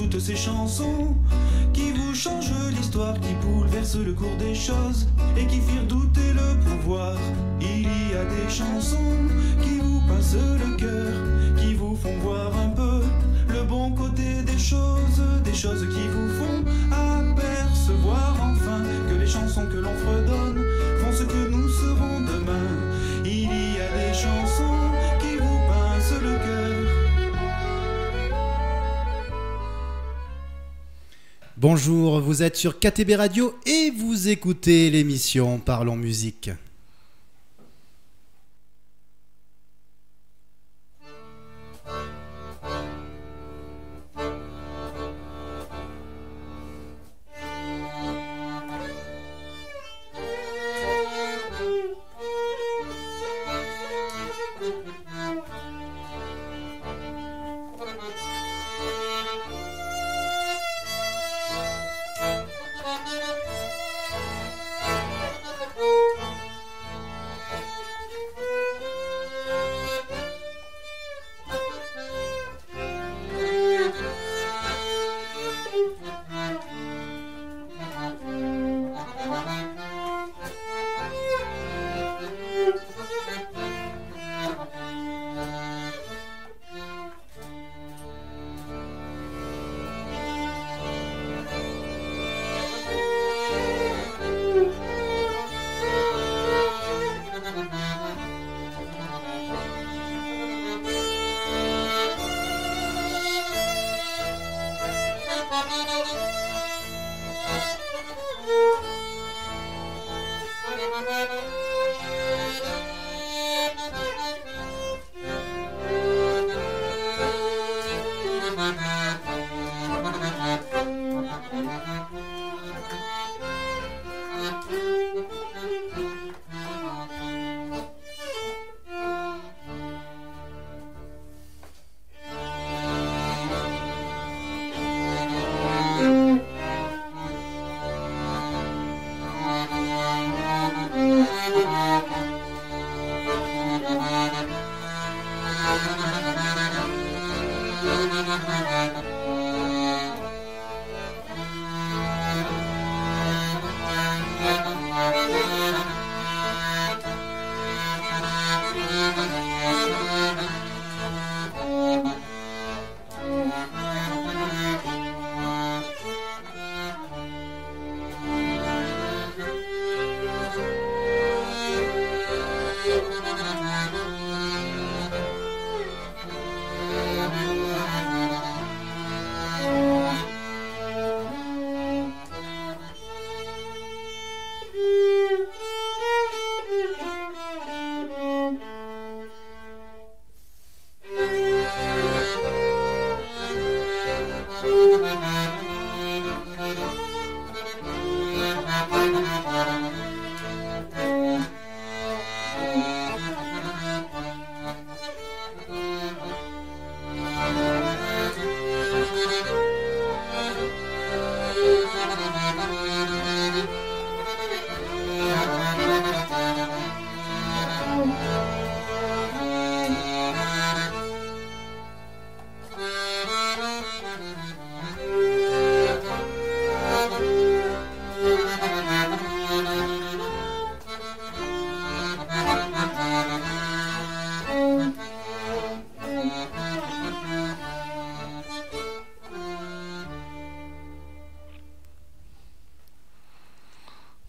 toutes ces chansons qui vous changent l'histoire, qui bouleversent le cours des choses et qui firent douter le pouvoir. Il y a des chansons qui vous pincent le cœur, qui vous font voir un peu le bon côté des choses qui vous font apercevoir enfin que les chansons que l'on fredonne font ce que nous serons demain. Il y a des chansons qui vous pincent le cœur. Bonjour, vous êtes sur KTB Radio et vous écoutez l'émission Parlons Musique.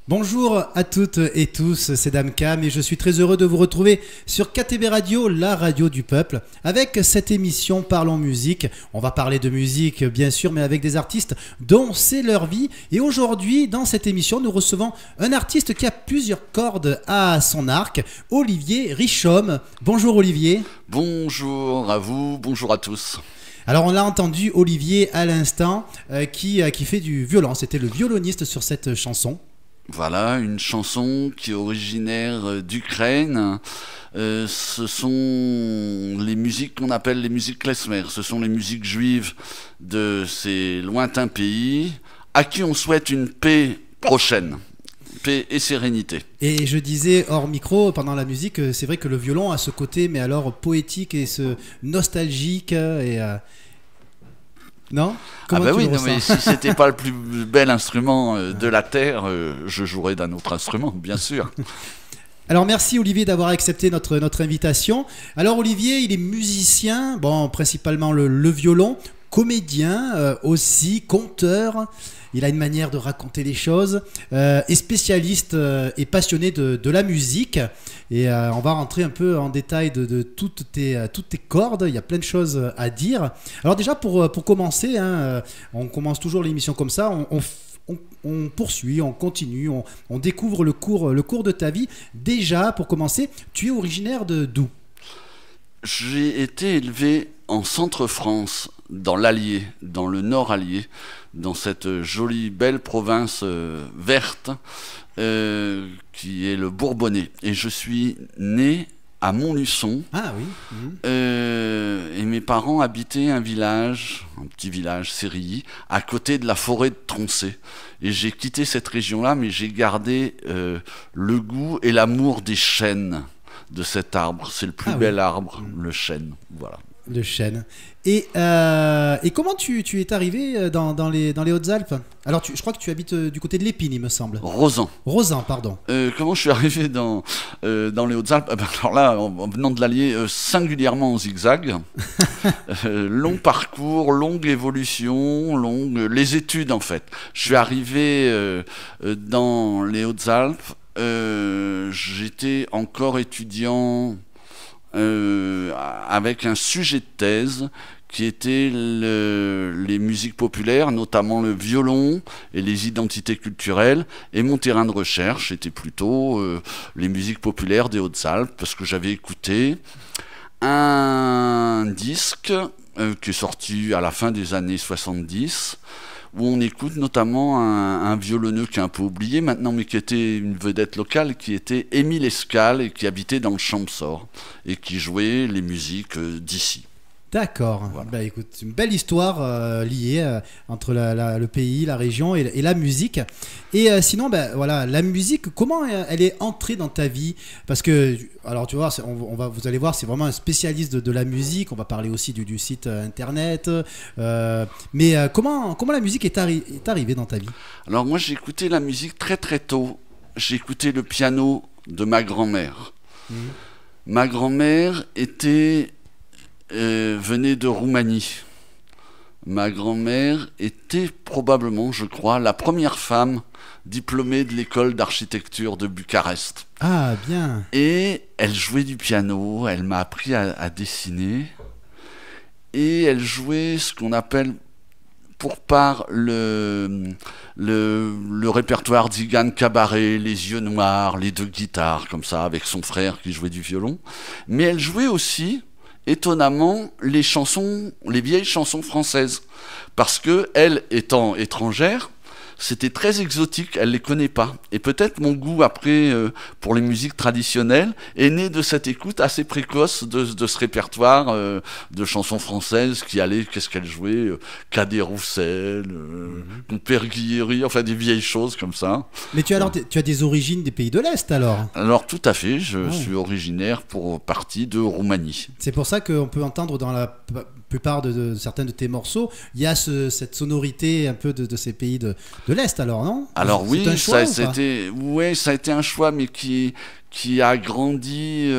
Bonjour à toutes et tous, c'est Dame Cam et je suis très heureux de vous retrouver sur KTB Radio, la radio du peuple, avec cette émission Parlons Musique. On va parler de musique bien sûr, mais avec des artistes dont c'est leur vie. Et aujourd'hui, dans cette émission, nous recevons un artiste qui a plusieurs cordes à son arc, Olivier Richomme. Bonjour Olivier. Bonjour à vous, bonjour à tous. Alors on l'a entendu, Olivier, à l'instant, qui fait du violon. C'était le violoniste sur cette chanson. Voilà, une chanson qui est originaire d'Ukraine. Ce sont les musiques qu'on appelle les musiques klezmer. Ce sont les musiques juives de ces lointains pays à qui on souhaite une paix prochaine. Paix et sérénité. Et je disais hors micro pendant la musique, c'est vrai que le violon a ce côté, mais alors poétique et ce nostalgique et Non? Ah Comment bah tu oui, le non, mais ressens? si c'était pas le plus bel instrument de la terre, je jouerais d'un autre instrument, bien sûr. Alors merci Olivier d'avoir accepté notre invitation. Alors Olivier, il est musicien, bon principalement le violon, comédien aussi, conteur. Il a une manière de raconter les choses, est spécialiste et passionné de la musique. Et on va rentrer un peu en détail de toutes tes cordes. Il y a plein de choses à dire. Alors déjà pour commencer, hein, on commence toujours l'émission comme ça. On poursuit, on continue, on découvre le cours de ta vie. Déjà, pour commencer, tu es originaire d'où? J'ai été élevé en Centre-France, dans l'Allier, dans le Nord Allier, dans cette jolie, belle province verte qui est le Bourbonnais. Et je suis né à Montluçon. Ah oui. Et mes parents habitaient un petit village, Sérilly, à côté de la forêt de Troncé. Et j'ai quitté cette région-là, mais j'ai gardé le goût et l'amour des chênes de cet arbre. C'est le plus bel arbre, le chêne. Voilà. Le chêne. Et comment tu es arrivé dans les Hautes-Alpes? Alors, je crois que tu habites du côté de l'Épine, il me semble. Rosan. Rosan, pardon. Comment je suis arrivé dans les Hautes-Alpes? Alors là, en venant de l'Allier, singulièrement en zigzag. Long parcours, longue évolution, les études en fait. Je suis arrivé dans les Hautes-Alpes. J'étais encore étudiant avec un sujet de thèse qui était les musiques populaires, notamment le violon et les identités culturelles. Et mon terrain de recherche était plutôt les musiques populaires des Hautes-Alpes, parce que j'avais écouté un disque qui est sorti à la fin des années 70, où on écoute notamment un violonneux qui est un peu oublié maintenant, mais qui était une vedette locale, qui était Émile Escale, et qui habitait dans le Champsaur, et qui jouait les musiques d'ici. D'accord. Voilà. Bah, écoute, une belle histoire liée entre le pays, la région et la musique. Et sinon, bah, voilà, la musique, comment elle est entrée dans ta vie? Parce que, alors tu vois, vous allez voir, c'est vraiment un spécialiste de la musique. On va parler aussi du site internet. Mais comment la musique est arrivée dans ta vie? Alors moi, j'ai écouté la musique très très tôt. J'ai écouté le piano de ma grand-mère. Ma grand-mère venait de Roumanie. Ma grand-mère était probablement, je crois, la première femme diplômée de l'école d'architecture de Bucarest. Ah, bien. Et elle jouait du piano, elle m'a appris à dessiner. Et elle jouait ce qu'on appelle pour part le répertoire d'Igan Cabaret, les yeux noirs, les deux guitares, comme ça, avec son frère qui jouait du violon. Mais elle jouait aussi étonnamment les vieilles chansons françaises, parce que elle étant étrangère, c'était très exotique, elle les connaît pas. Et peut-être mon goût après pour les musiques traditionnelles est né de cette écoute assez précoce de ce répertoire de chansons françaises qui allaient, qu'est-ce qu'elle jouait, Cadet Roussel, Père Guilléry, enfin des vieilles choses comme ça. Mais tu as des origines des pays de l'Est alors? Alors tout à fait, je suis originaire pour partie de Roumanie. C'est pour ça qu'on peut entendre dans la plupart de certains de tes morceaux, il y a cette sonorité un peu de ces pays de l'Est alors, non? Alors oui, ça a été un choix, mais qui a grandi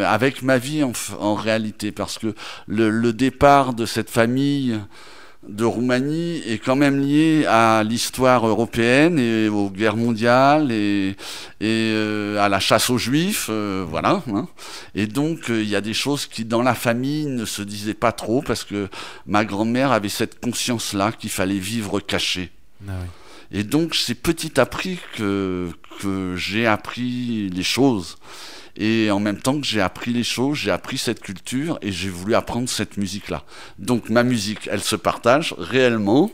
avec ma vie en réalité, parce que le départ de cette famille de Roumanie est quand même lié à l'histoire européenne et aux guerres mondiales et à la chasse aux juifs, voilà. Hein. Et donc il y a des choses qui dans la famille ne se disaient pas trop, parce que ma grand-mère avait cette conscience-là qu'il fallait vivre caché. Ah oui. Et donc c'est petit à petit que j'ai appris les choses. Et en même temps que j'ai appris les choses, j'ai appris cette culture et j'ai voulu apprendre cette musique-là. Donc ma musique, elle se partage réellement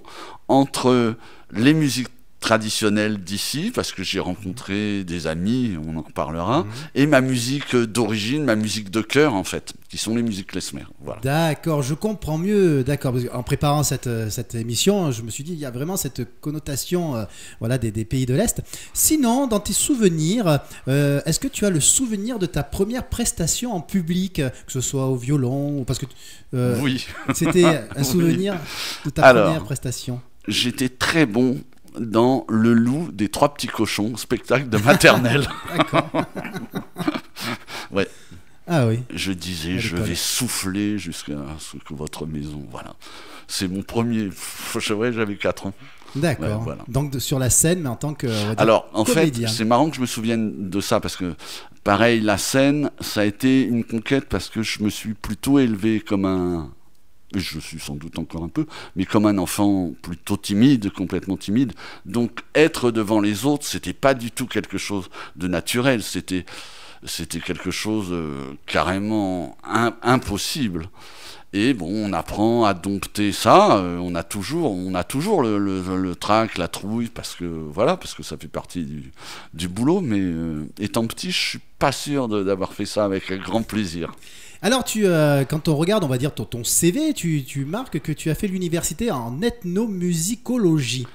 entre les musiques traditionnelle d'ici, parce que j'ai rencontré des amis, on en reparlera, et ma musique d'origine, ma musique de cœur en fait, qui sont les musiques klezmer. Voilà. D'accord, je comprends mieux. D'accord, parce qu'en préparant cette émission, je me suis dit il y a vraiment cette connotation, voilà, des pays de l'Est. Sinon, dans tes souvenirs, est-ce que tu as le souvenir de ta première prestation en public, que ce soit au violon, ou parce que oui. C'était un souvenir de ta première prestation? J'étais très bon dans Le Loup des Trois Petits Cochons, spectacle de maternelle. D'accord. Ouais. Ah oui. Je disais, je vais souffler jusqu'à ce que votre maison, voilà. C'est mon premier. Ouais, j'avais 4 ans. D'accord. Ouais, voilà. Donc sur la scène, mais en tant que alors, en comédien. fait, c'est marrant que je me souvienne de ça parce que, pareil, la scène, ça a été une conquête parce que je me suis plutôt élevé comme un. Je suis sans doute encore un peu, mais comme un enfant plutôt timide, complètement timide. Donc être devant les autres, c'était pas du tout quelque chose de naturel, c'était quelque chose carrément impossible. Et bon, on apprend à dompter ça. On a toujours le trac, la trouille, parce que ça fait partie du boulot. Mais étant petit, je suis pas sûr d'avoir fait ça avec grand plaisir. Alors, quand on regarde, on va dire ton CV, tu marques que tu as fait l'université en ethnomusicologie.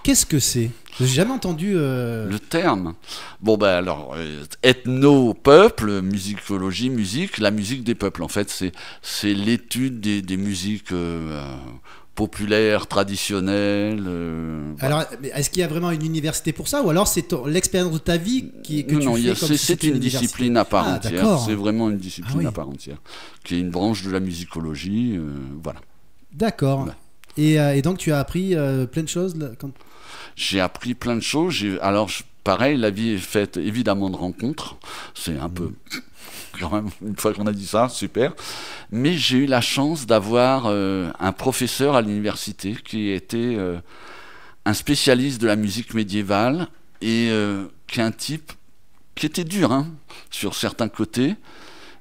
Qu'est-ce que c'est? J'ai jamais entendu le terme. Bon ben alors, ethno, peuple, musicologie, musique, la musique des peuples. En fait, c'est l'étude des musiques populaires, traditionnelles. Alors, est-ce qu'il y a vraiment une université pour ça, ou alors c'est l'expérience de ta vie que non, tu fais comme si c'est c'était une discipline à part entière. D'accord. C'est vraiment une discipline oui. à part entière, qui est une branche de la musicologie. Voilà. D'accord. Ouais. Et donc tu as appris plein de choses J'ai appris plein de choses. Pareil, la vie est faite évidemment de rencontres. C'est un peu, quand même, une fois qu'on a dit ça, super. Mais j'ai eu la chance d'avoir un professeur à l'université qui était un spécialiste de la musique médiévale et qui est un type qui était dur sur certains côtés,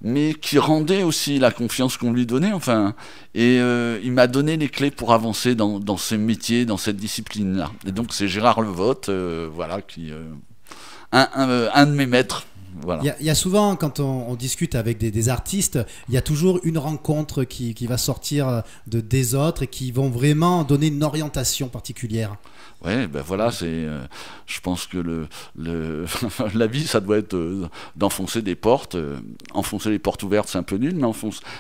mais qui rendait aussi la confiance qu'on lui donnait, et il m'a donné les clés pour avancer dans ce métier, dans cette discipline-là. Et donc c'est Gérard Levotte, qui un de mes maîtres. Voilà. Il y a souvent, quand on discute avec des artistes, il y a toujours une rencontre qui va sortir des autres et qui vont vraiment donner une orientation particulière. Ouais, ben voilà, je pense que la vie, ça doit être d'enfoncer des portes. Enfoncer les portes ouvertes, c'est un peu nul,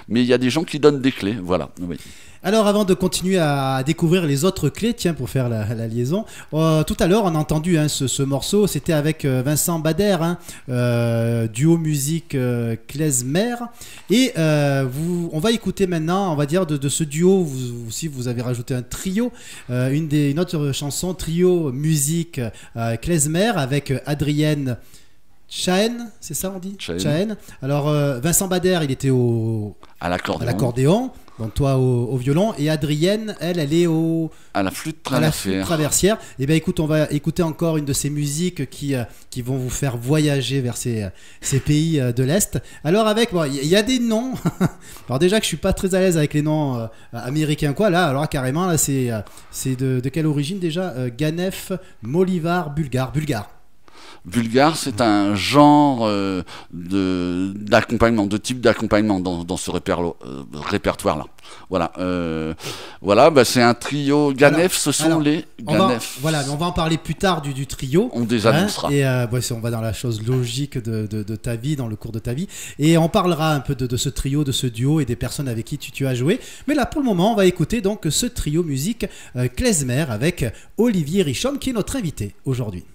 mais il y a des gens qui donnent des clés, voilà. Oui. Alors, avant de continuer à découvrir les autres clés, tiens, pour faire la liaison, tout à l'heure, on a entendu ce morceau, c'était avec Vincent Bader, duo musique klezmer. Et on va écouter maintenant, on va dire, de ce duo, vous aussi, vous avez rajouté un trio, une autre chanson, trio musique klezmer, avec Adrienne Chahen, c'est ça on dit? Chahen. Alors, Vincent Bader, il était à l'accordéon. Donc toi au violon, et Adrienne, elle est à la flûte traversière. Et bien écoute, on va écouter encore une de ces musiques qui vont vous faire voyager vers ces pays de l'Est. Alors il y a des noms. Alors déjà que je suis pas très à l'aise avec les noms américains alors carrément là c'est de quelle origine déjà? Ganef, Molivar, bulgare. Bulgare, c'est un genre d'accompagnement, de type d'accompagnement dans ce répertoire-là. Voilà, c'est un trio. Ganef, ce sont les Ganef. Mais on va en parler plus tard du trio. On désannoncera. Et on va dans la chose logique de ta vie, dans le cours de ta vie. Et on parlera un peu de ce trio, de ce duo et des personnes avec qui tu as joué. Mais là, pour le moment, on va écouter donc ce trio musique klezmer avec Olivier Richomme, qui est notre invité aujourd'hui.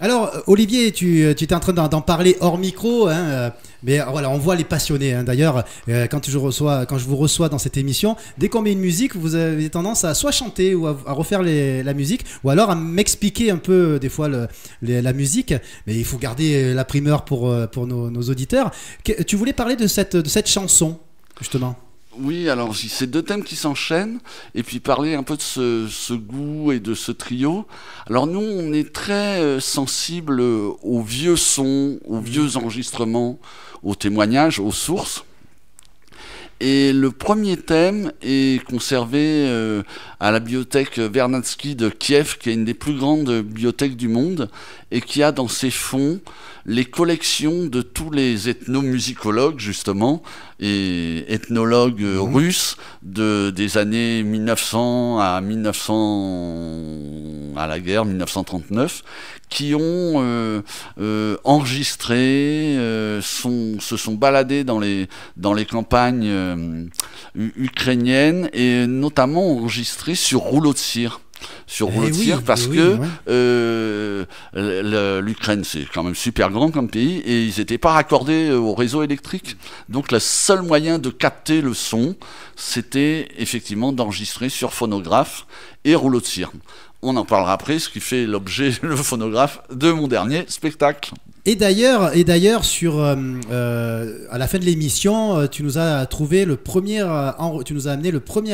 Alors, Olivier, tu étais en train d'en parler hors micro, hein, mais voilà, on voit les passionnés. Hein. D'ailleurs, quand je vous reçois dans cette émission, dès qu'on met une musique, vous avez tendance à soit chanter ou à refaire la musique, ou alors à m'expliquer un peu des fois la musique. Mais il faut garder la primeur pour nos auditeurs. Tu voulais parler de cette chanson, justement. Oui, alors c'est deux thèmes qui s'enchaînent, et puis parler un peu de ce goût et de ce trio. Alors nous, on est très sensible aux vieux sons, aux vieux enregistrements, aux témoignages, aux sources. Et le premier thème est conservé à la bibliothèque Vernadsky de Kiev, qui est une des plus grandes bibliothèques du monde, et qui a dans ses fonds les collections de tous les ethnomusicologues, justement, et ethnologues russes des années 1900 à la guerre, 1939, qui ont enregistré, se sont baladés dans les campagnes ukrainiennes, et notamment enregistrés sur rouleau de cire. Parce que l'Ukraine, c'est quand même super grand comme pays, et ils n'étaient pas raccordés au réseau électrique. Donc le seul moyen de capter le son, c'était effectivement d'enregistrer sur phonographe et rouleau de cire. On en parlera après, ce qui fait l'objet, le phonographe, de mon dernier spectacle. Et d'ailleurs, à la fin de l'émission, tu nous as amené le premier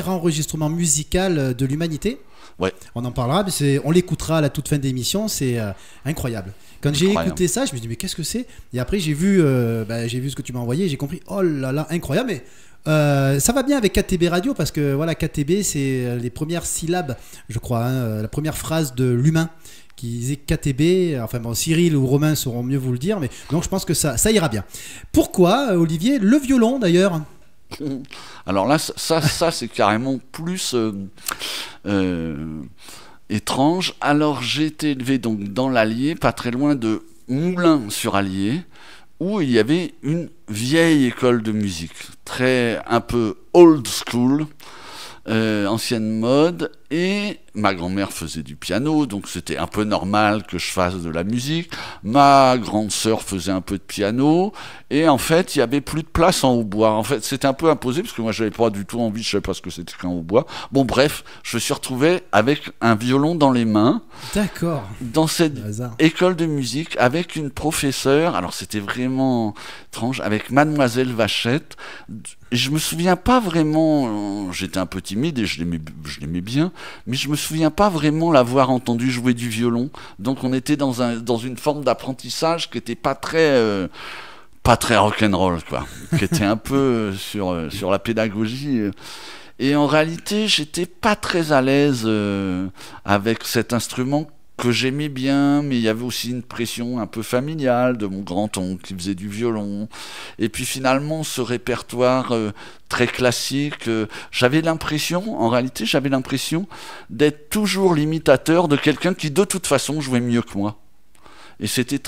enregistrement musical de l'humanité. Ouais. On en parlera, on l'écoutera à la toute fin de l'émission, c'est incroyable. Quand j'ai écouté ça, je me suis dit mais qu'est-ce que c'est? Et après j'ai vu ce que tu m'as envoyé, et j'ai compris, oh là là, incroyable. Mais ça va bien avec KTB Radio, parce que voilà, KTB c'est les premières syllabes, je crois, hein, la première phrase de l'humain qui disait KTB. Enfin bon, Cyril ou Romain sauront mieux vous le dire, mais donc je pense que ça ira bien. Pourquoi, Olivier, le violon d'ailleurs? Alors là, ça c'est carrément plus étrange. Alors j'ai été élevé donc dans l'Allier, pas très loin de Moulins-sur-Allier, où il y avait une vieille école de musique, un peu old school, ancienne mode, et ma grand-mère faisait du piano, donc c'était un peu normal que je fasse de la musique. Ma grande sœur faisait un peu de piano, et en fait il y avait plus de place en hautbois. En fait c'était un peu imposé, parce que moi j'avais pas du tout envie, je savais pas ce que c'était qu'un hautbois. Bon bref, je me suis retrouvé avec un violon dans les mains. D'accord. Dans cette école de musique, avec une professeure, alors c'était vraiment étrange, avec Mademoiselle Vachette. Je me souviens pas vraiment, j'étais un peu timide et je l'aimais bien, mais je me souviens pas vraiment l'avoir entendu jouer du violon. Donc on était dans une forme d'apprentissage qui était pas très rock'n'roll, quoi, qui était un peu sur la pédagogie. Et en réalité, j'étais pas très à l'aise avec cet instrument que j'aimais bien, mais il y avait aussi une pression un peu familiale de mon grand-oncle qui faisait du violon. Et puis finalement, ce répertoire très classique, en réalité, j'avais l'impression d'être toujours l'imitateur de quelqu'un qui, de toute façon, jouait mieux que moi. Et c'était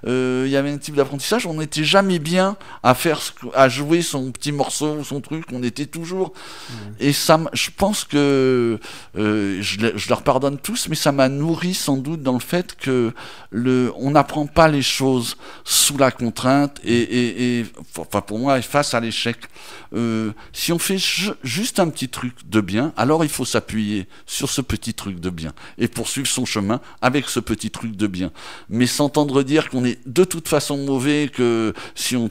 il y avait un type d'apprentissage, on n'était jamais bien à jouer son petit morceau, son truc, on était toujours... Et ça, je pense que je leur pardonne tous, mais ça m'a nourri sans doute dans le fait que on n'apprend pas les choses sous la contrainte enfin pour moi, face à l'échec. Si on fait juste un petit truc de bien, alors il faut s'appuyer sur ce petit truc de bien et poursuivre son chemin avec ce petit truc de bien. Mais s'entendre dire qu'on est de toute façon mauvais, que si on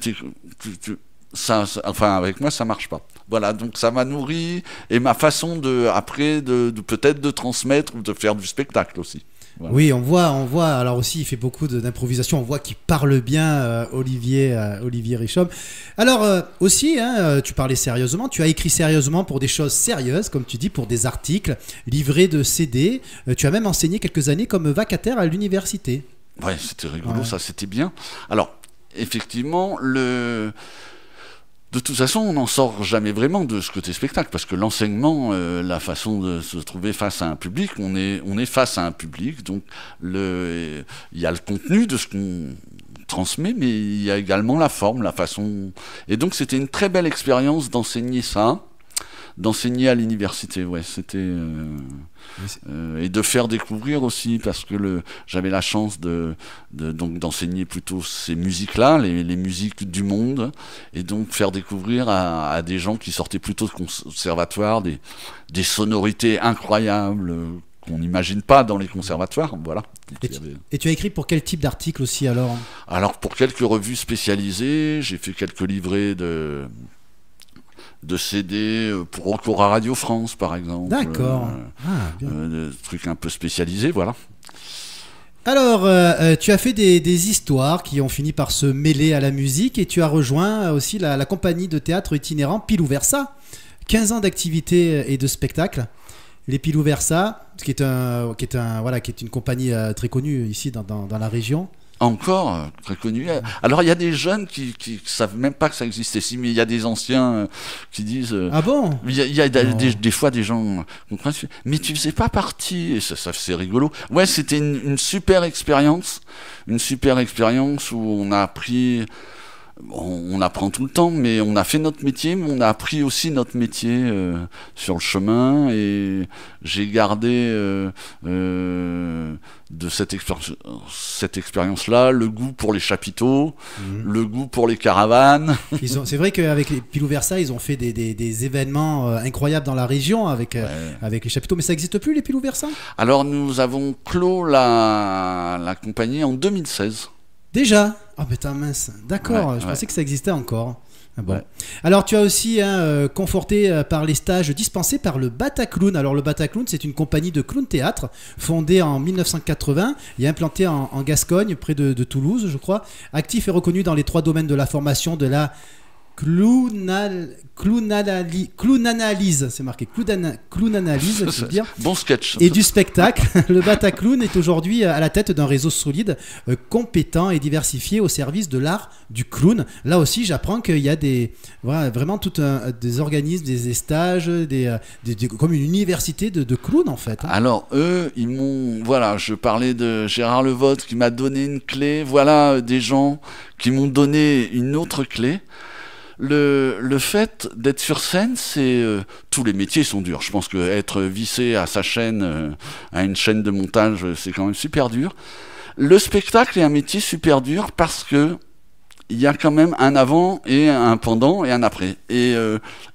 enfin avec moi ça marche pas. Voilà, donc ça m'a nourri, et ma façon peut-être de transmettre ou de faire du spectacle aussi. Voilà. Oui, on voit. Alors aussi, il fait beaucoup d'improvisation. On voit qu'il parle bien, Olivier Richomme. Alors aussi, hein, tu parlais sérieusement. Tu as écrit sérieusement pour des choses sérieuses, comme tu dis, pour des articles, livrés de CD. Tu as même enseigné quelques années comme vacataire à l'université. Ouais, c'était rigolo, ça, c'était bien. Alors, effectivement, de toute façon, on n'en sort jamais vraiment de ce côté spectacle, parce que l'enseignement, la façon de se trouver face à un public, on est face à un public, donc il y a le contenu de ce qu'on transmet, mais il y a également la forme, la façon. Et donc c'était une très belle expérience d'enseigner ça d'enseigner à l'université, ouais, c'était et de faire découvrir aussi, parce que j'avais la chance donc d'enseigner plutôt ces musiques-là, les musiques du monde, et donc faire découvrir à des gens qui sortaient plutôt de conservatoire des sonorités incroyables qu'on n'imagine pas dans les conservatoires, voilà. Et tu as écrit pour quel type d'article aussi alors? Alors pour quelques revues spécialisées, j'ai fait quelques livrets de CD pour Encore à Radio France par exemple. D'accord. Des trucs un peu spécialisés, voilà. Alors, tu as fait des histoires qui ont fini par se mêler à la musique et tu as rejoint aussi la compagnie de théâtre itinérant Pilou Versa. 15 ans d'activité et de spectacle. Les Pilou Versa, qui est une compagnie très connue ici dans la région. Encore très connu. Alors il y a des jeunes qui savent même pas que ça existait ici, mais il y a des anciens qui disent. Ah bon? Il y a des fois des gens mais tu faisais pas partie, et ça c'est rigolo. Ouais, c'était une super expérience, où on a appris. On apprend tout le temps, mais on a fait notre métier, mais on a appris aussi notre métier sur le chemin, et j'ai gardé de cette expérience-là le goût pour les chapiteaux, le goût pour les caravanes. C'est vrai qu'avec les Pilou Versa, ils ont fait des événements incroyables dans la région avec les chapiteaux, mais ça n'existe plus les Pilou Versa? Alors nous avons clos la compagnie en 2016. Déjà? Oh putain mince, d'accord, je pensais que ça existait encore. Ah bon. Alors tu as aussi conforté par les stages dispensés par le Bataclown. Alors le Bataclown, c'est une compagnie de clown théâtre fondée en 1980 et implantée en Gascogne, près de Toulouse je crois. Actif et reconnu dans les 3 domaines de la formation, de la clownanalyse, c'est marqué clownanalyse, je veux dire. Bon sketch. Et du spectacle. Le Bataclown est aujourd'hui à la tête d'un réseau solide, compétent et diversifié au service de l'art du clown. Là aussi, j'apprends qu'il y a vraiment des organismes, des stages, comme une université de clown en fait. Alors eux, je parlais de Gérard Levotte qui m'a donné une clé. Voilà des gens qui m'ont donné une autre clé. Le fait d'être sur scène, tous les métiers sont durs. Je pense qu'être vissé à sa chaîne, à une chaîne de montage, c'est quand même super dur. Le spectacle est un métier super dur parce que il y a quand même un avant et un pendant et un après. Et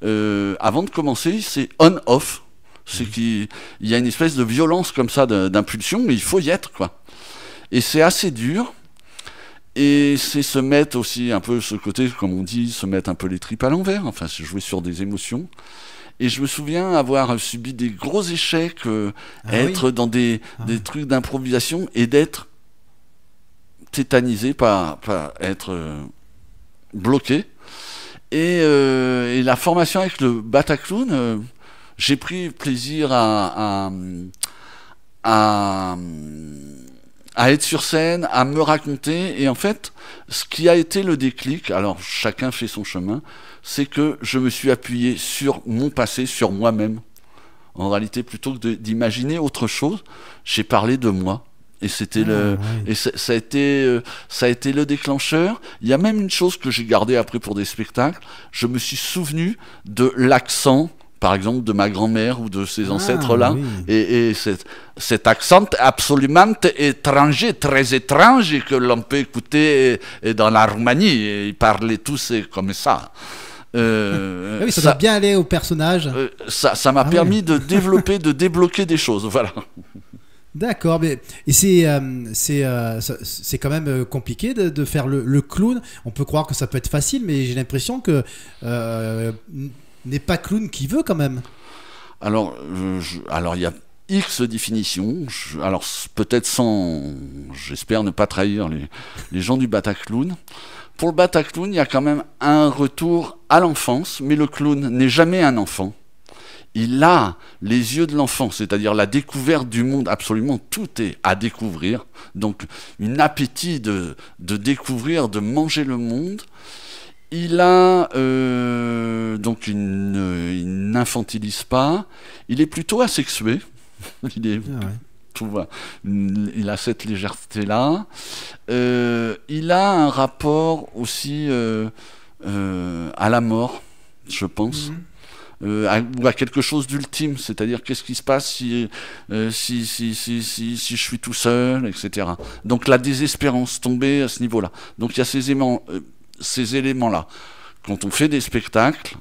avant de commencer, c'est on-off. C'est qu'il y a une espèce de violence comme ça, d'impulsion, mais il faut y être, quoi. Et c'est assez dur. Et c'est se mettre aussi un peu ce côté, comme on dit, se mettre un peu les tripes à l'envers, enfin se jouer sur des émotions. Et je me souviens avoir subi des gros échecs, être dans des trucs d'improvisation et d'être tétanisé, pas être bloqué. Et la formation avec le Bataclown, j'ai pris plaisir à être sur scène, à me raconter, et en fait, ce qui a été le déclic, alors chacun fait son chemin, c'est que je me suis appuyé sur mon passé, sur moi-même. En réalité, plutôt que d'imaginer autre chose, j'ai parlé de moi. Et c'était et ça a été le déclencheur. Il y a même une chose que j'ai gardée après pour des spectacles. Je me suis souvenu de l'accent, par exemple, de ma grand-mère ou de ses ancêtres-là. Oui. Et cet accent absolument étranger, très étrange, et que l'on peut écouter et dans la Roumanie. Et ils parlaient tous comme ça. Oui, ça doit bien aller au personnage. Ça m'a permis de développer, de débloquer des choses. Voilà. D'accord, mais et c'est quand même compliqué de faire le clown. On peut croire que ça peut être facile, mais j'ai l'impression que n'est pas clown qui veut quand même. Alors il y a X définitions. Alors peut-être j'espère ne pas trahir les gens du Bataclown. Pour le Bataclown, il y a quand même un retour à l'enfance, mais le clown n'est jamais un enfant. Il a les yeux de l'enfant, c'est-à-dire la découverte du monde, absolument tout est à découvrir. Donc, un appétit de découvrir, de manger le monde. Il a donc il n'infantilise pas. Il est plutôt asexué. Il a cette légèreté-là. Il a un rapport aussi à la mort, je pense. ou à quelque chose d'ultime, c'est-à-dire qu'est-ce qui se passe si je suis tout seul, etc. Donc la désespérance, tomber à ce niveau-là. Donc il y a ces éléments-là. Quand on fait des spectacles,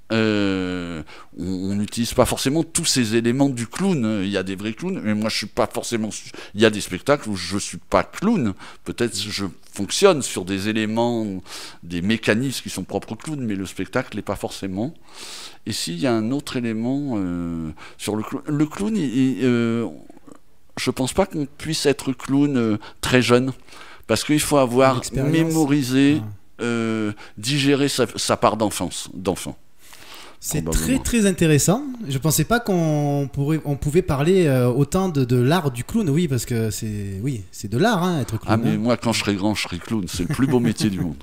on n'utilise pas forcément tous ces éléments du clown. Il y a des vrais clowns, mais moi je suis pas forcément. Il y a des spectacles où je suis pas clown. Peut-être je fonctionne sur des éléments, des mécanismes qui sont propres au clown, mais le spectacle n'est pas forcément. Et s'il y a un autre élément sur le clown, je pense pas qu'on puisse être clown très jeune, parce qu'il faut avoir mémorisé, digéré sa part d'enfant. C'est très très intéressant. Je pensais pas qu'on pouvait parler autant de l'art du clown. Oui, parce que c'est de l'art, hein, être clown. Ah mais moi quand je serai grand, je serai clown. C'est le plus beau métier du monde.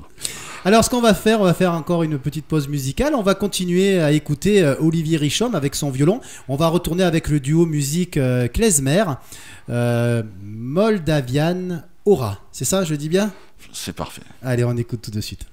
Alors ce qu'on va faire, on va faire encore une petite pause musicale. On va continuer à écouter Olivier Richomme avec son violon. On va retourner avec le duo musique klezmer, Moldavian Aura. C'est ça, je dis bien? C'est parfait. Allez, on écoute tout de suite.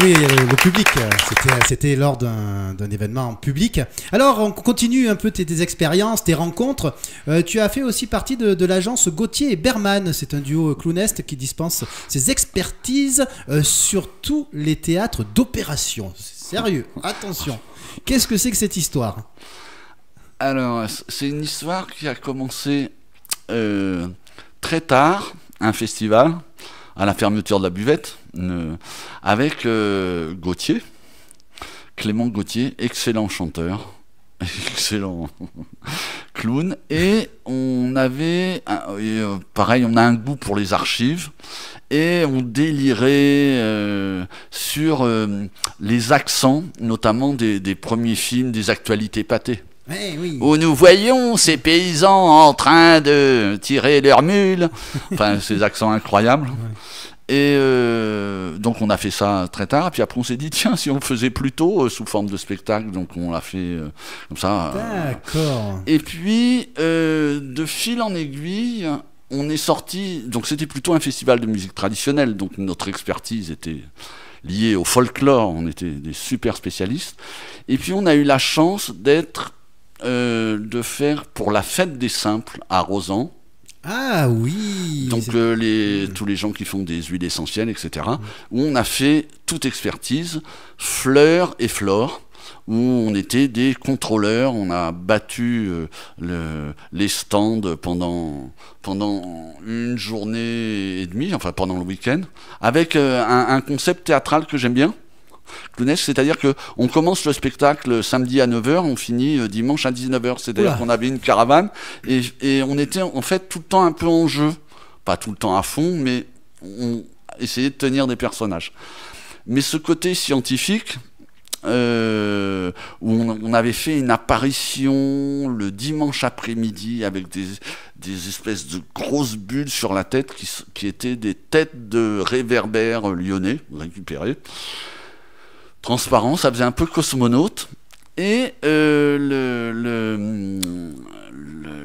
Oui, le public, c'était lors d'un événement public. Alors, on continue un peu tes expériences, tes rencontres. Tu as fait aussi partie de l'agence Gauthier et Berman. C'est un duo clownesque qui dispense ses expertises sur tous les théâtres d'opération. Sérieux, attention. Qu'est-ce que c'est que cette histoire? Alors, c'est une histoire qui a commencé très tard, un festival, à la fermeture de la buvette, avec Gauthier, Clément Gauthier, excellent chanteur, excellent clown, et on on avait, pareil, on a un goût pour les archives, et on délirait sur les accents, notamment des premiers films, des actualités pâtées. Oui. Où nous voyons ces paysans en train de tirer leurs mules, enfin ces accents incroyables. Ouais. Et donc on a fait ça très tard, puis après on s'est dit tiens, si on faisait plus tôt sous forme de spectacle, donc on l'a fait comme ça. D'accord. Et puis de fil en aiguille, on est sorti, donc c'était plutôt un festival de musique traditionnelle, donc notre expertise était liée au folklore, on était des super spécialistes. Et puis on a eu la chance de faire pour la fête des simples à Rozan. Ah oui. Donc tous les gens qui font des huiles essentielles, etc. Où on a fait toute expertise, fleurs et flore, où on était des contrôleurs, on a battu les stands pendant une journée et demie, enfin pendant le week-end, avec un concept théâtral que j'aime bien. Clownesque, c'est-à-dire qu'on commence le spectacle samedi à 9h, on finit dimanche à 19h. C'est-à-dire qu'on avait une caravane et on était en fait tout le temps un peu en jeu. Pas tout le temps à fond, mais on essayait de tenir des personnages. Mais ce côté scientifique, où on avait fait une apparition le dimanche après-midi avec des espèces de grosses bulles sur la tête qui étaient des têtes de réverbères lyonnais récupérées. Transparent, ça faisait un peu cosmonaute. Et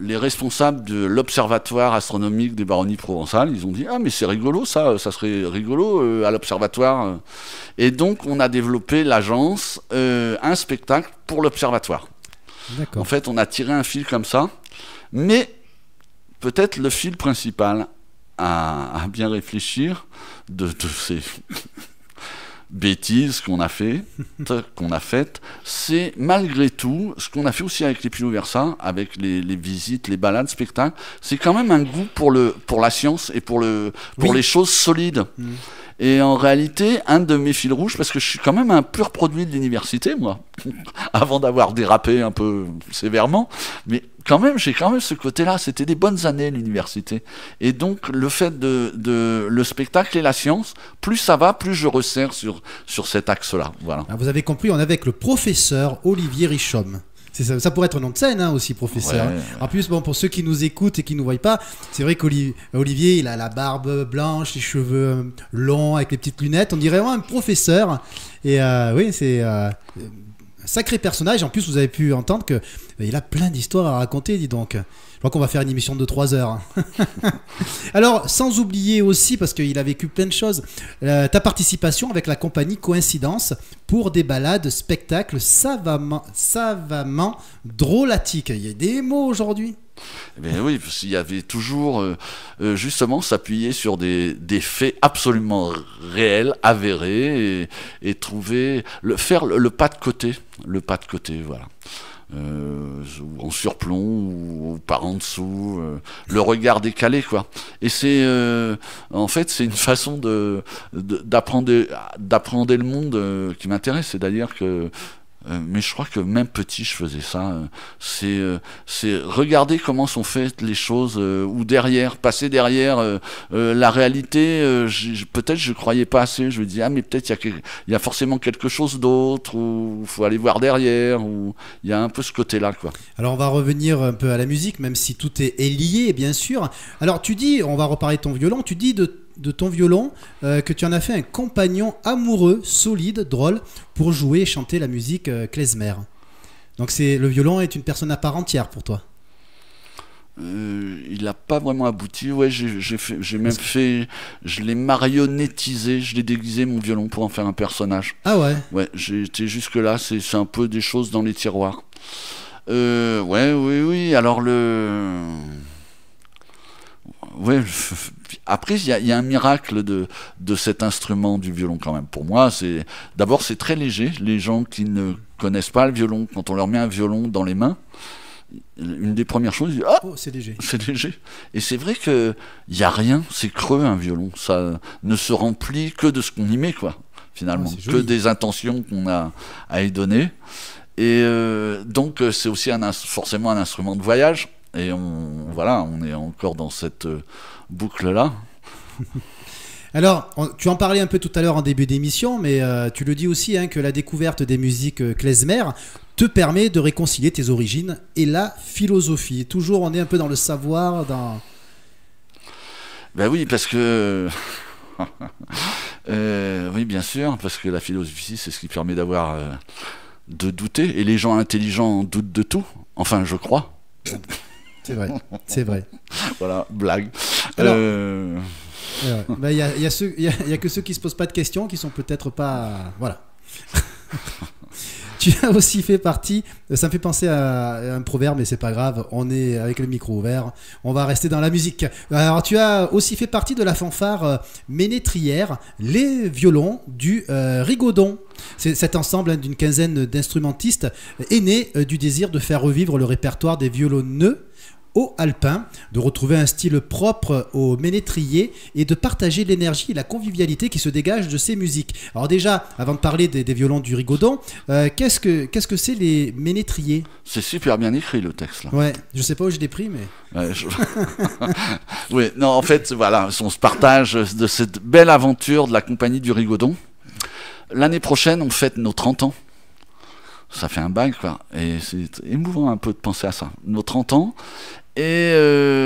les responsables de l'observatoire astronomique des Baronnies provençales, ils ont dit « Ah, mais c'est rigolo, ça serait rigolo à l'observatoire. » Et donc, on a développé l'agence, un spectacle pour l'observatoire. En fait, on a tiré un fil comme ça, mais peut-être le fil principal à bien réfléchir de ces... bêtises qu'on a faites, c'est malgré tout, ce qu'on a fait aussi avec les Pinot Versa, avec les visites, les balades, spectacles, c'est quand même un goût pour la science et pour les choses solides. Et en réalité, un de mes fils rouges, parce que je suis quand même un pur produit de l'université, moi, avant d'avoir dérapé un peu sévèrement, mais quand même, j'ai quand même ce côté-là, c'était des bonnes années l'université. Et donc, le fait le spectacle et la science, plus ça va, plus je resserre sur cet axe-là. Voilà. Vous avez compris, on est avec le professeur Olivier Richomme. Ça pourrait être un nom de scène aussi, professeur. Ouais. En plus, bon, pour ceux qui nous écoutent et qui ne nous voient pas, c'est vrai qu'Olivier, il a la barbe blanche, les cheveux longs avec les petites lunettes. On dirait vraiment un professeur. Et oui, c'est un sacré personnage. En plus, vous avez pu entendre qu'il a plein d'histoires à raconter, dis donc. Je crois qu'on va faire une émission de 3 heures. Alors, sans oublier aussi, parce qu'il a vécu plein de choses, ta participation avec la compagnie Coïncidence pour des balades, spectacles savamment drôlatiques. Il y a des mots aujourd'hui. Ben oui, parce qu'il y avait toujours, justement, s'appuyer sur des faits absolument réels, avérés, et faire le pas de côté, voilà. Ou en surplomb ou par en dessous, le regard décalé, quoi. Et c'est en fait c'est une façon d'apprendre le monde qui m'intéresse. C'est-à-dire que mais je crois que même petit je faisais ça, c'est regarder comment sont faites les choses, ou passer derrière la réalité. Peut-être je croyais pas assez, je me dis mais peut-être il y a forcément quelque chose d'autre, ou il faut aller voir derrière, ou il y a un peu ce côté-là, quoi. Alors on va revenir un peu à la musique, même si tout est lié, bien sûr. Alors tu dis, on va reparler de ton violon, tu dis de ton violon que tu en as fait un compagnon amoureux, solide, drôle, pour jouer et chanter la musique klezmer. Donc le violon est une personne à part entière pour toi. Il n'a pas vraiment abouti. Ouais, j'ai même fait, je l'ai marionnettisé, je l'ai déguisé mon violon pour en faire un personnage. Ah ouais. Ouais, j'ai été jusque là. C'est un peu des choses dans les tiroirs. Oui. Alors ouais. Après, il y a un miracle de cet instrument du violon quand même. Pour moi, d'abord c'est très léger. Les gens qui ne connaissent pas le violon, quand on leur met un violon dans les mains, une des premières choses, ils disent c'est léger. C'est léger. Et c'est vrai que il y a rien, c'est creux un violon. Ça ne se remplit que de ce qu'on y met, quoi. Finalement, que des intentions qu'on a à y donner. Et donc c'est aussi forcément un instrument de voyage. Et on est encore dans cette boucle-là. Alors, tu en parlais un peu tout à l'heure en début d'émission, mais tu le dis aussi que la découverte des musiques klezmer te permet de réconcilier tes origines et la philosophie. Toujours, on est un peu dans le savoir, dans... Ben oui, parce que... oui, bien sûr, parce que la philosophie, c'est ce qui permet de douter, et les gens intelligents doutent de tout, enfin, je crois. C'est vrai, c'est vrai. Voilà, blague. Alors, il y a que ceux qui se posent pas de questions, qui sont peut-être pas... Voilà. Tu as aussi fait partie, ça me fait penser à un proverbe, mais c'est pas grave, on est avec le micro ouvert, on va rester dans la musique. Alors tu as aussi fait partie de la fanfare ménétrière, les violons du Rigodon. Cet ensemble d'une quinzaine d'instrumentistes est né du désir de faire revivre le répertoire des violonneux au alpin, de retrouver un style propre au ménétrier et de partager l'énergie et la convivialité qui se dégagent de ces musiques. Alors déjà, avant de parler des violons du Rigodon, qu'est-ce que c'est les ménétriers? C'est super bien écrit le texte là. Ouais, je sais pas où je l'ai pris, mais... Ouais, oui, non, en fait, voilà, on se partage de cette belle aventure de la compagnie du Rigodon. L'année prochaine, on fête nos 30 ans. Ça fait un bail, quoi. Et c'est émouvant un peu de penser à ça. Nos 30 ans. Et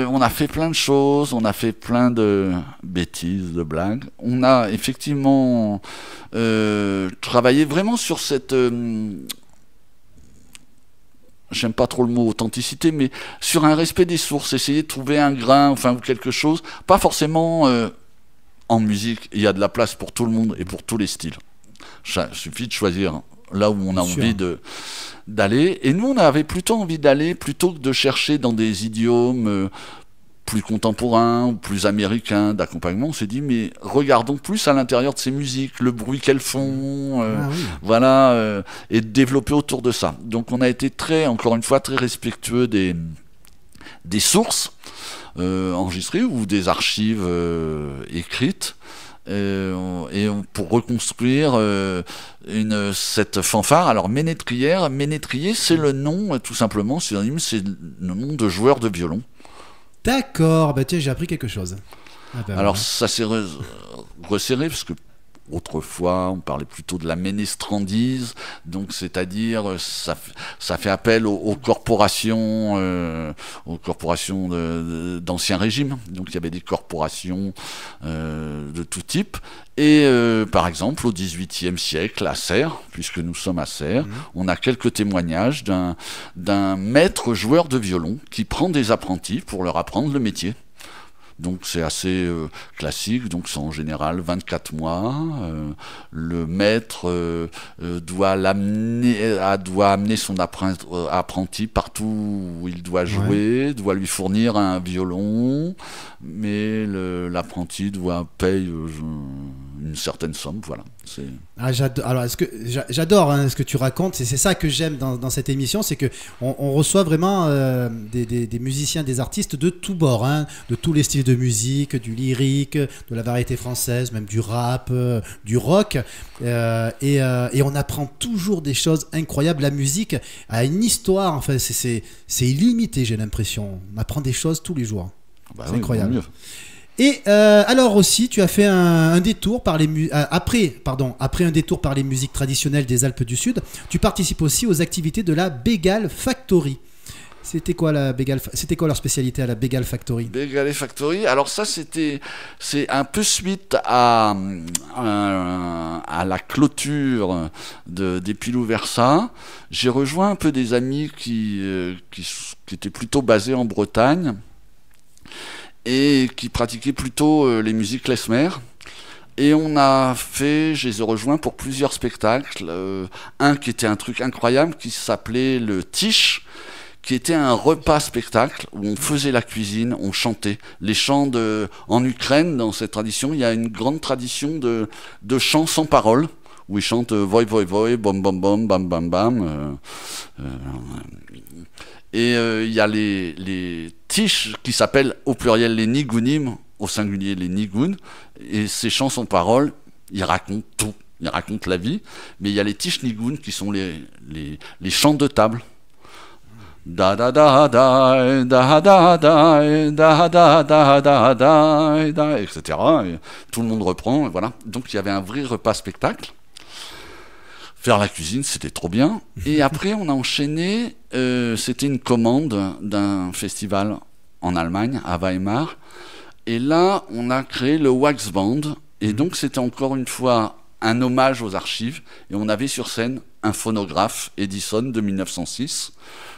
on a fait plein de choses, on a fait plein de bêtises, de blagues. On a effectivement travaillé vraiment sur cette... j'aime pas trop le mot authenticité, mais sur un respect des sources, essayer de trouver un grain, enfin, ou quelque chose. Pas forcément en musique, il y a de la place pour tout le monde et pour tous les styles. Il suffit de choisir là où on a envie d'aller. Et nous, on avait plutôt envie d'aller, plutôt que de chercher dans des idiomes plus contemporains ou plus américains d'accompagnement, on s'est dit, mais regardons plus à l'intérieur de ces musiques, le bruit qu'elles font, voilà, et de développer autour de ça. Donc on a été encore une fois, très respectueux des sources enregistrées ou des archives écrites, pour reconstruire cette fanfare. Alors ménétrier, c'est le nom, tout simplement, synonyme, c'est le nom de joueur de violon. D'accord, bah tiens, j'ai appris quelque chose. Alors ça s'est resserré, parce que autrefois, on parlait plutôt de la ménestrandise, donc c'est-à-dire ça fait appel aux corporations d'ancien régime. Donc il y avait des corporations de tout type. Et par exemple, au XVIIIe siècle, à Serres, puisque nous sommes à Serres, on a quelques témoignages d'un maître joueur de violon qui prend des apprentis pour leur apprendre le métier. Donc c'est assez classique, donc c'est en général 24 mois. Le maître doit amener son apprenti partout où il doit jouer, doit lui fournir un violon, mais l'apprenti paye une certaine somme, voilà. J'adore. Alors, j'adore ce que tu racontes, c'est ça que j'aime dans cette émission, c'est que on reçoit vraiment des musiciens, des artistes de tous bords, de tous les styles de musique, du lyrique, de la variété française, même du rap, du rock, et on apprend toujours des choses incroyables. La musique a une histoire, enfin c'est illimité, j'ai l'impression. On apprend des choses tous les jours. C'est incroyable. Et alors aussi, tu as fait un détour après un détour par les musiques traditionnelles des Alpes du Sud, tu participes aussi aux activités de la Bégal Factory. C'était quoi leur spécialité à la Bégal Factory? Bégal Factory, alors ça c'est un peu suite à la clôture des Pilou Versa. J'ai rejoint un peu des amis qui étaient plutôt basés en Bretagne et qui pratiquaient plutôt les musiques klezmer. Et je les ai rejoints pour plusieurs spectacles. Un qui était un truc incroyable, qui s'appelait le Tiche, qui était un repas spectacle où on faisait la cuisine, on chantait. Les chants en Ukraine, dans cette tradition, il y a une grande tradition de chants sans paroles, où ils chantent voy voy voy, bom bom bom, bam bam bam. Et il y a les tiches qui s'appellent au pluriel les nigunim, au singulier les niguns, et ces chants sans paroles, ils racontent tout, ils racontent la vie, mais il y a les tiches niguns qui sont les chants de table. da da da da da da da da da da da da da, etc. Et tout le monde reprend, et voilà. Donc il y avait un vrai repas spectacle. Faire la cuisine, c'était trop bien. Et après, on a enchaîné. C'était une commande d'un festival en Allemagne, à Weimar. Et là, on a créé le Wax Band. Et donc, c'était encore une fois un hommage aux archives. Et on avait sur scène un phonographe Edison de 1906.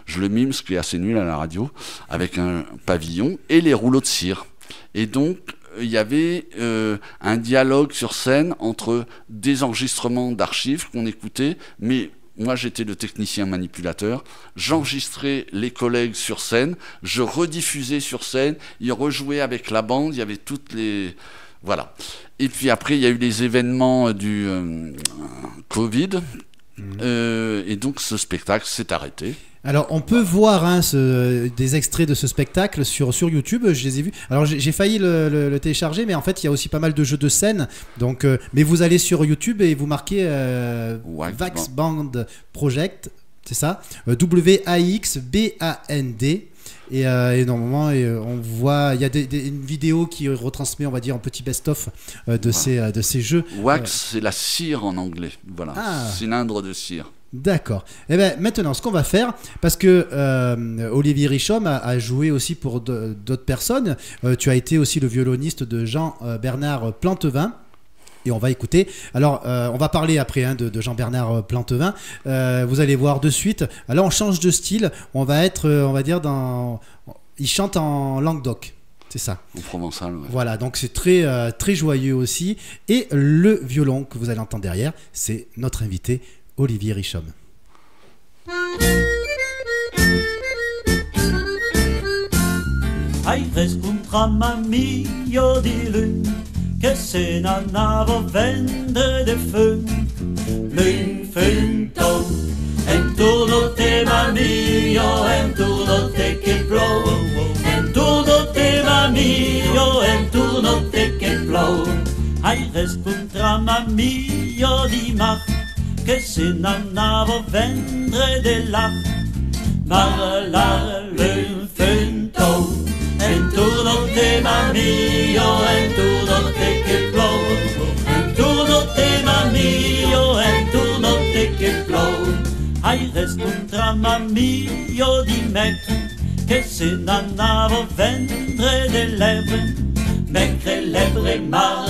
Je le mime, ce qui est assez nul à la radio, avec un pavillon et les rouleaux de cire. Et donc, il y avait un dialogue sur scène entre des enregistrements d'archives qu'on écoutait, mais moi j'étais le technicien manipulateur, j'enregistrais les collègues sur scène, je rediffusais sur scène, ils rejouaient avec la bande, il y avait toutes les... Voilà. Et puis après, il y a eu les événements du Covid, et donc ce spectacle s'est arrêté. Alors, on peut voir des extraits de ce spectacle sur YouTube, je les ai vus. Alors, j'ai failli le télécharger, mais en fait, il y a aussi pas mal de jeux de scène. Donc, mais vous allez sur YouTube et vous marquez Wax Band Project, c'est ça, WAXBAND. Et normalement, on voit, il y a une vidéo qui retransmet, on va dire, un petit best-of de ces jeux. Wax, c'est la cire en anglais. Voilà, cylindre de cire. D'accord. Et bien maintenant, ce qu'on va faire, parce que Olivier Richomme a joué aussi pour d'autres personnes. Tu as été aussi le violoniste de Jean-Bernard Plantevin. Et on va écouter. Alors, on va parler après de Jean-Bernard Plantevin. Vous allez voir de suite. Alors, on change de style. On va être, on va dire, il chante en Languedoc. C'est ça. En provençal, ouais. Voilà, donc c'est très, très joyeux aussi. Et le violon que vous allez entendre derrière, c'est notre invité, Olivier Richomme. Hai rescontra mio di lui che se n'andava vende de feu lui finto intorno te mio intorno te che plou intorno te mio intorno te che plou hai rescontra mio di mar che se n'andava vendre de l'art mar lui finto intorno te mio intorno te che plou intorno te mio intorno te che plou hai rescontra mio di maître che se n'andava vendre de lèvres maigre lèvres mar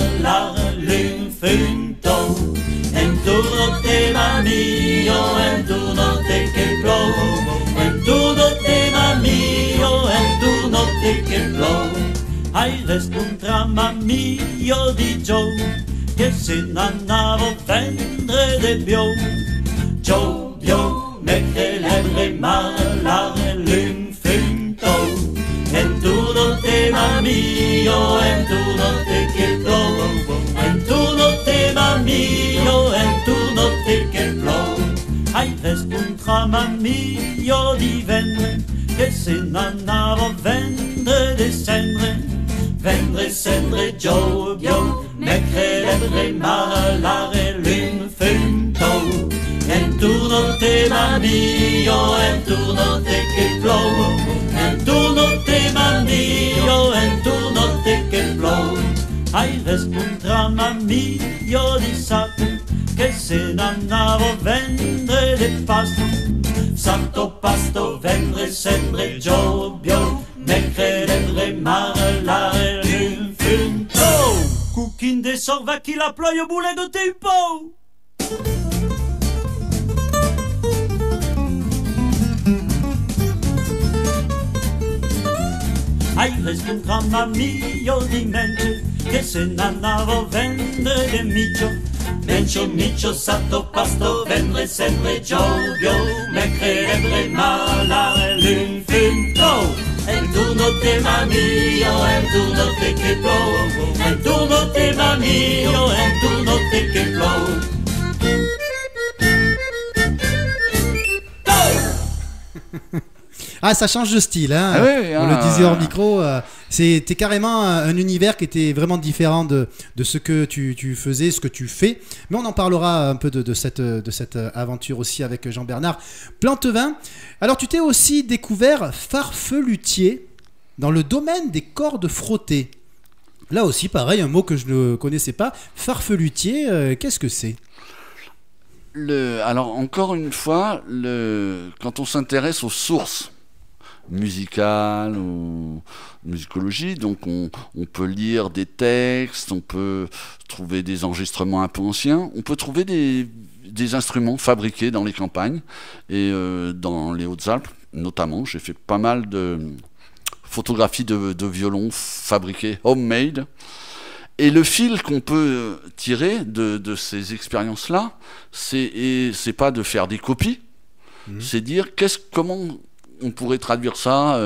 l'infinto intorno te mio intorno te che plou intorno te mio intorno te che plou hai rescontra mio di Joe che se n'andava vendre de bio Joe bio maigre lèvres mar l'infinto intorno te mio intorno te che plou intorno te mio intorno te che plou hai rescontra mio di vendre che se n'andava vendre de cendre vendre cendre Joe bio maigre lèvres mar l'infinto intorno te mio intorno te che plou intorno te mio intorno te che plou hai rescontra mio di sacco che se n'andava vendre de pasto santo pasto vendre sempre Joe bio maigre lèvres mar l'infinto cooking de sorva qui la ploie au boulet de tes peaux hai rescontra mio di mente che se n'andava vendre de micio santo pasto vendre sempre Joe bio maigre lèvres mar l'infinto intorno te mio intorno te che plou intorno te mio intorno te che plou. Ah, ça change de style, hein. Ah oui, on le disait hors micro, C'était carrément un univers qui était vraiment différent de ce que tu faisais, ce que tu fais. Mais on en parlera un peu de cette aventure aussi avec Jean-Bernard Plantevin. Alors, tu t'es aussi découvert farfelutier dans le domaine des cordes frottées. Là aussi, pareil, un mot que je ne connaissais pas. Farfelutier, qu'est-ce que c'est ? Alors, encore une fois, quand on s'intéresse aux sources musicales ou musicologie, donc on peut lire des textes, on peut trouver des enregistrements un peu anciens, on peut trouver des instruments fabriqués dans les campagnes et dans les Hautes-Alpes notamment. J'ai fait pas mal de photographies de violons fabriqués homemade. Et le fil qu'on peut tirer de ces expériences-là, c'est pas de faire des copies, c'est dire comment on pourrait traduire ça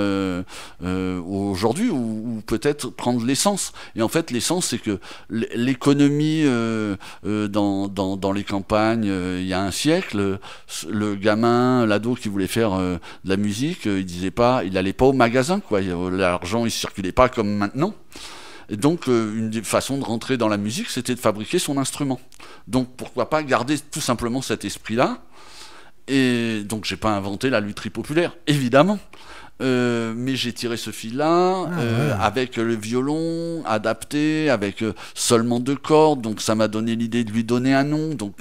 aujourd'hui, ou peut-être prendre l'essence. Et en fait, l'essence, c'est que l'économie dans les campagnes, il y a un siècle, le gamin, l'ado qui voulait faire de la musique, il allait pas au magasin, quoi. L'argent, il circulait pas comme maintenant. Et donc, une des façons de rentrer dans la musique, c'était de fabriquer son instrument. Donc, pourquoi pas garder tout simplement cet esprit-là. Et donc, j'ai pas inventé la lutherie populaire, évidemment. Mais j'ai tiré ce fil-là avec le violon adapté, avec seulement 2 cordes. Donc, ça m'a donné l'idée de lui donner un nom. Donc,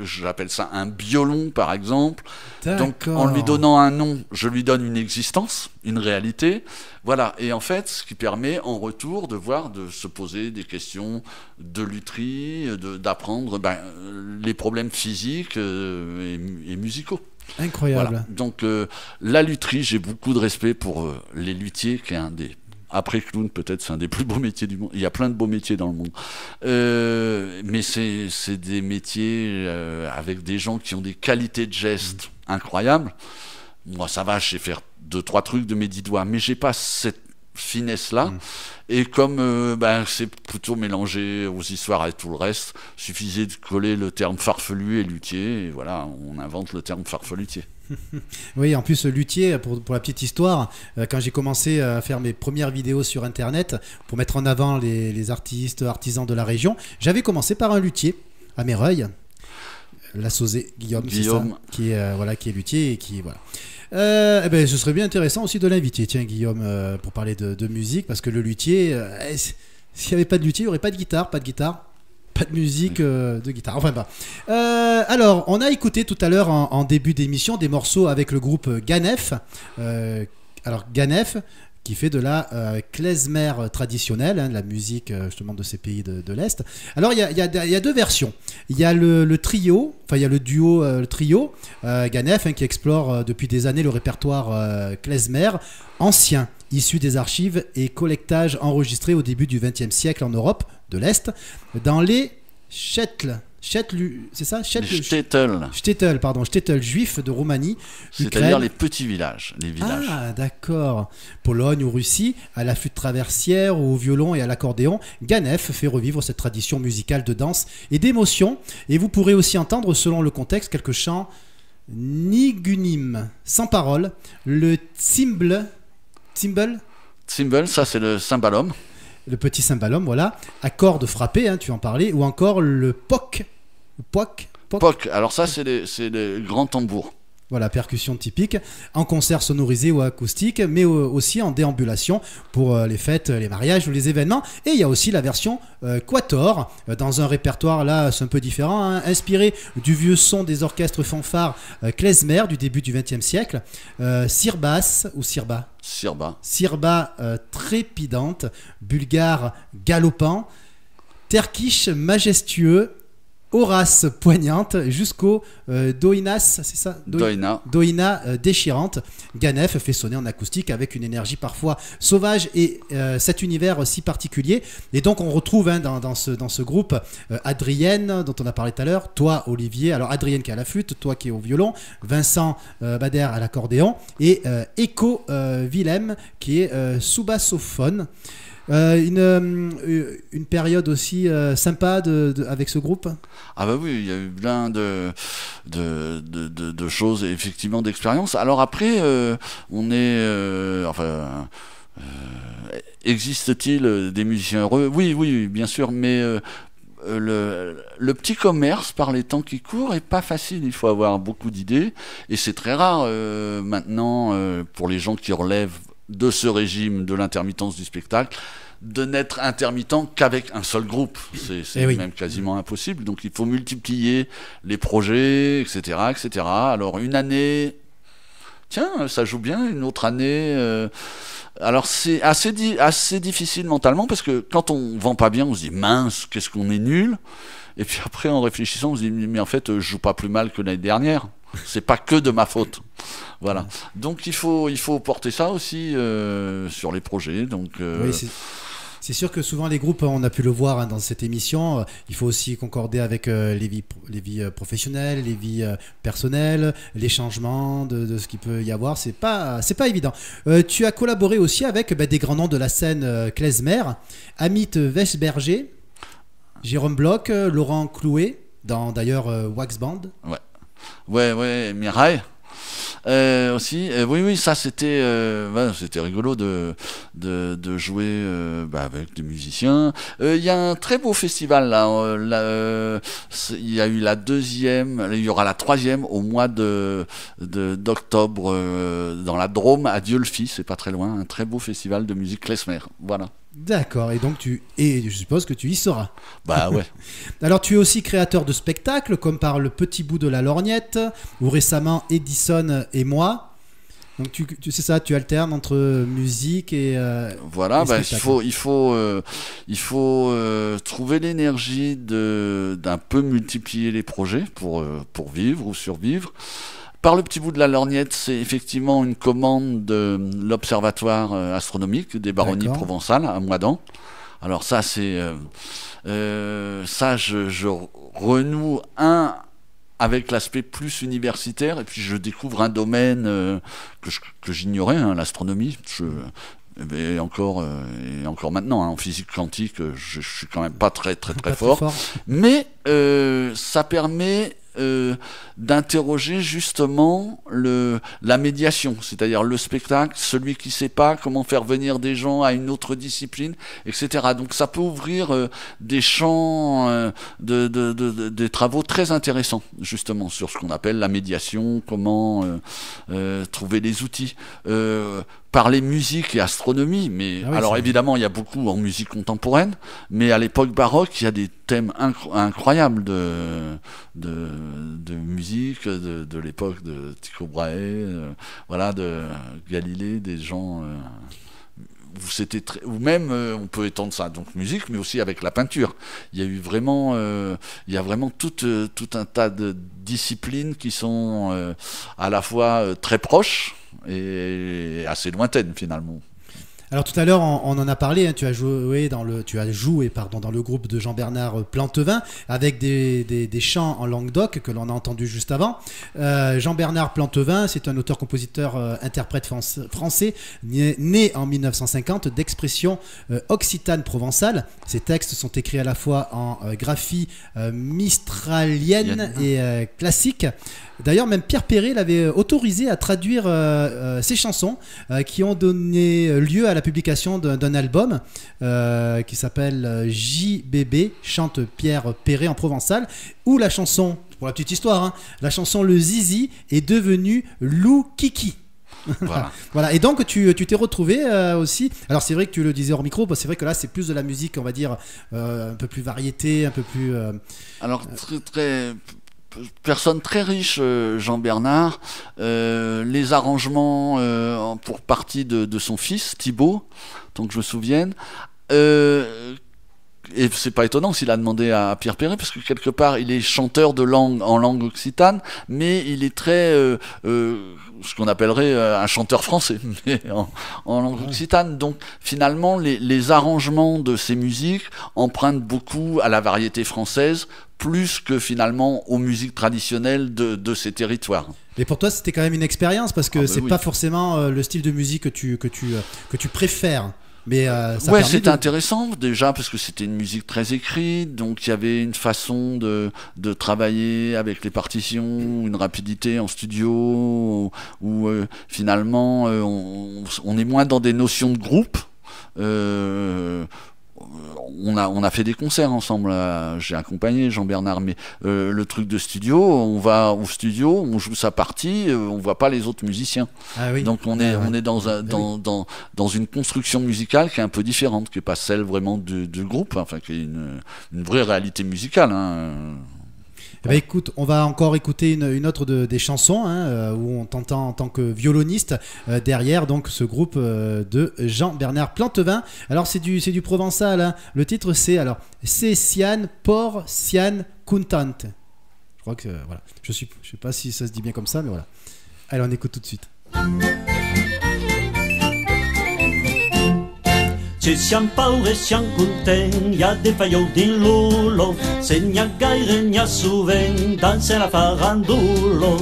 j'appelle ça un biolon, par exemple. Donc, en lui donnant un nom, je lui donne une existence, une réalité. Voilà. Et en fait, ce qui permet en retour de se poser des questions de lutherie, d'apprendre les problèmes physiques et musicaux. Incroyable. Voilà. Donc la lutherie, j'ai beaucoup de respect pour les luthiers, qui est après clown peut-être, c'est un des plus beaux métiers du monde. Il y a plein de beaux métiers dans le monde. Mais c'est des métiers avec des gens qui ont des qualités de geste incroyables. Moi ça va, je sais faire 2-3 trucs de mes 10 doigts, mais j'ai pas cette finesse-là. Et comme c'est plutôt mélangé aux histoires et tout le reste, suffisait de coller le terme farfelu et luthier, et voilà, on invente le terme farfelutier. Oui, en plus, luthier, pour la petite histoire, quand j'ai commencé à faire mes premières vidéos sur Internet, pour mettre en avant les artistes, artisans de la région, j'avais commencé par un luthier à Méreuil, Lassauzé, Guillaume. C'est ça, qui est luthier et qui... Voilà. Ce serait bien intéressant aussi de l'inviter, tiens Guillaume, pour parler de musique, parce que le luthier, s'il n'y avait pas de luthier, il n'y aurait pas de guitare, pas de musique de guitare. Enfin alors, on a écouté tout à l'heure en début d'émission des morceaux avec le groupe Ganef. Alors Ganef, qui fait de la klezmer traditionnelle, de la musique justement de ces pays de l'Est. Alors il y a 2 versions. Il y a le trio, enfin il y a le duo, le trio Ganef, qui explore depuis des années le répertoire klezmer ancien, issu des archives et collectages enregistrés au début du XXe siècle en Europe de l'Est, dans les Shetl, c'est ça, Shtetl juifs de Roumanie, c'est-à-dire les petits villages, les villages. Ah, d'accord. Pologne ou Russie, à la flûte traversière, au violon et à l'accordéon, Ganef fait revivre cette tradition musicale de danse et d'émotion. Et vous pourrez aussi entendre, selon le contexte, quelques chants nigunim, sans parole, le cymbal, ça c'est le cymbalum. Le petit cymbalum, voilà, à cordes frappées, tu en parlais, ou encore le poc. Alors ça c'est les grands tambours. Voilà, percussion typique, en concert sonorisé ou acoustique, mais aussi en déambulation pour les fêtes, les mariages ou les événements. Et il y a aussi la version quator, dans un répertoire là c'est un peu différent, inspiré du vieux son des orchestres fanfares klezmer du début du XXe siècle. Sirbas ou sirba. Sirba trépidante, bulgare galopant, terkish majestueux, Horace poignante, jusqu'au Doinas, c'est ça, Doina déchirante. Ganef fait sonner en acoustique avec une énergie parfois sauvage et cet univers si particulier. Et donc on retrouve dans ce groupe Adrienne, dont on a parlé tout à l'heure, toi Olivier, alors Adrienne qui est à la flûte, toi qui es au violon, Vincent Bader à l'accordéon et Eko Willem qui est sous-bassophone. Une période aussi sympa avec ce groupe. Ah bah oui, il y a eu plein de choses et effectivement d'expériences. Alors après, on est existe-t-il des musiciens heureux? Oui, oui, bien sûr, mais le petit commerce par les temps qui courent est pas facile, il faut avoir beaucoup d'idées, et c'est très rare maintenant pour les gens qui relèvent de ce régime de l'intermittence du spectacle, de n'être intermittent qu'avec un seul groupe. C'est même quasiment impossible, donc il faut multiplier les projets, etc., etc. Alors une année, tiens, ça joue bien, une autre année... Alors c'est assez difficile mentalement, parce que quand on vend pas bien, on se dit mince, qu'est-ce qu'on est nul. Et puis après, en réfléchissant, on se dit mais en fait, je joue pas plus mal que l'année dernière. C'est pas que de ma faute. Voilà. Donc il faut porter ça aussi sur les projets. Donc oui, c'est sûr que souvent les groupes, on a pu le voir dans cette émission, il faut aussi concorder avec les vies professionnelles, les vies personnelles, les changements de ce qu'il peut y avoir. C'est pas évident. Tu as collaboré aussi avec des grands noms de la scène klezmer, Amit Vesberger, Jérôme Bloch, Laurent Clouet, dans d'ailleurs Wax Band. Ouais, Mireille. Aussi, oui, ça c'était rigolo de jouer avec des musiciens. Il y a un très beau festival là. Il y a eu la deuxième, il y aura la troisième au mois d'octobre dans la Drôme à Dieulefit, c'est pas très loin. Un très beau festival de musique klezmer. Voilà. D'accord, et donc je suppose que tu y seras. Bah ouais. Alors tu es aussi créateur de spectacles comme par Le Petit Bout de la Lorgnette ou récemment Edison et moi. Donc tu sais ça, tu alternes entre musique et voilà, et il faut trouver l'énergie d'un peu multiplier les projets pour vivre ou survivre. Par Le Petit Bout de la Lorgnette, c'est effectivement une commande de l'Observatoire astronomique des Baronnies provençales à Moidan. Alors ça, c'est je renoue avec l'aspect plus universitaire, et puis je découvre un domaine que j'ignorais, l'astronomie. Et encore maintenant, en physique quantique, je suis quand même pas très fort. Mais ça permet d'interroger justement la médiation, c'est-à-dire le spectacle, celui qui sait pas comment faire venir des gens à une autre discipline, etc. Donc ça peut ouvrir des champs des travaux très intéressants justement sur ce qu'on appelle la médiation, comment trouver les outils. Parler musique et astronomie, mais alors évidemment il y a beaucoup en musique contemporaine, mais à l'époque baroque il y a des thèmes incroyables de musique, de l'époque de Tycho Brahe, de Galilée, des gens ou même on peut étendre ça donc musique, mais aussi avec la peinture. Il y a eu vraiment tout un tas de disciplines qui sont à la fois très proches et assez lointaines finalement. Alors tout à l'heure, on en a parlé, tu as joué dans le groupe de Jean-Bernard Plantevin avec des chants en Languedoc que l'on a entendu juste avant. Jean-Bernard Plantevin, c'est un auteur-compositeur interprète français né en 1950 d'expression occitane provençale. Ses textes sont écrits à la fois en graphie mistralienne et classique. D'ailleurs, même Pierre Perret l'avait autorisé à traduire ses chansons qui ont donné lieu à la publication d'un album qui s'appelle JBB, chante Pierre Perret en provençal, où la chanson, pour la petite histoire, la chanson Le Zizi est devenue Lou Kiki. Voilà. Et donc tu t'es retrouvé aussi. Alors c'est vrai que tu le disais hors micro, c'est vrai que là c'est plus de la musique, on va dire un peu plus variété, un peu plus. Alors très personne très riche, Jean-Bernard. Les arrangements pour partie de son fils Thibaut, donc je me souvienne. Et c'est pas étonnant s'il a demandé à Pierre Perret, parce que quelque part il est chanteur en langue occitane, mais il est très ce qu'on appellerait un chanteur français, mais en langue occitane. Donc finalement les arrangements de ces musiques empruntent beaucoup à la variété française, plus que finalement aux musiques traditionnelles de ces territoires. Et pour toi, c'était quand même une expérience, parce que c'est pas forcément le style de musique que tu préfères. Mais c'était intéressant déjà parce que c'était une musique très écrite, donc il y avait une façon de travailler avec les partitions, une rapidité en studio où finalement on est moins dans des notions de groupe. On a fait des concerts ensemble, j'ai accompagné Jean-Bernard, mais le truc de studio, on va au studio, on joue sa partie, on voit pas les autres musiciens. Ah oui. Donc on est dans une construction musicale qui est un peu différente, qui est pas celle vraiment du groupe, enfin qui est une vraie réalité musicale. Hein. Eh ben, écoute, on va encore écouter une autre des chansons où on t'entend en tant que violoniste derrière donc ce groupe de Jean-Bernard Plantevin. Alors c'est du provençal, hein. Le titre c'est Sian por Sian Contant. Je crois que voilà. Je sais pas si ça se dit bien comme ça, mais voilà. Allez, on écoute tout de suite. Si siam paure e siam content, hi ha de fallou din l'olor, se n'hi ha gaire n'hi ha sovint, dansa la farandulo.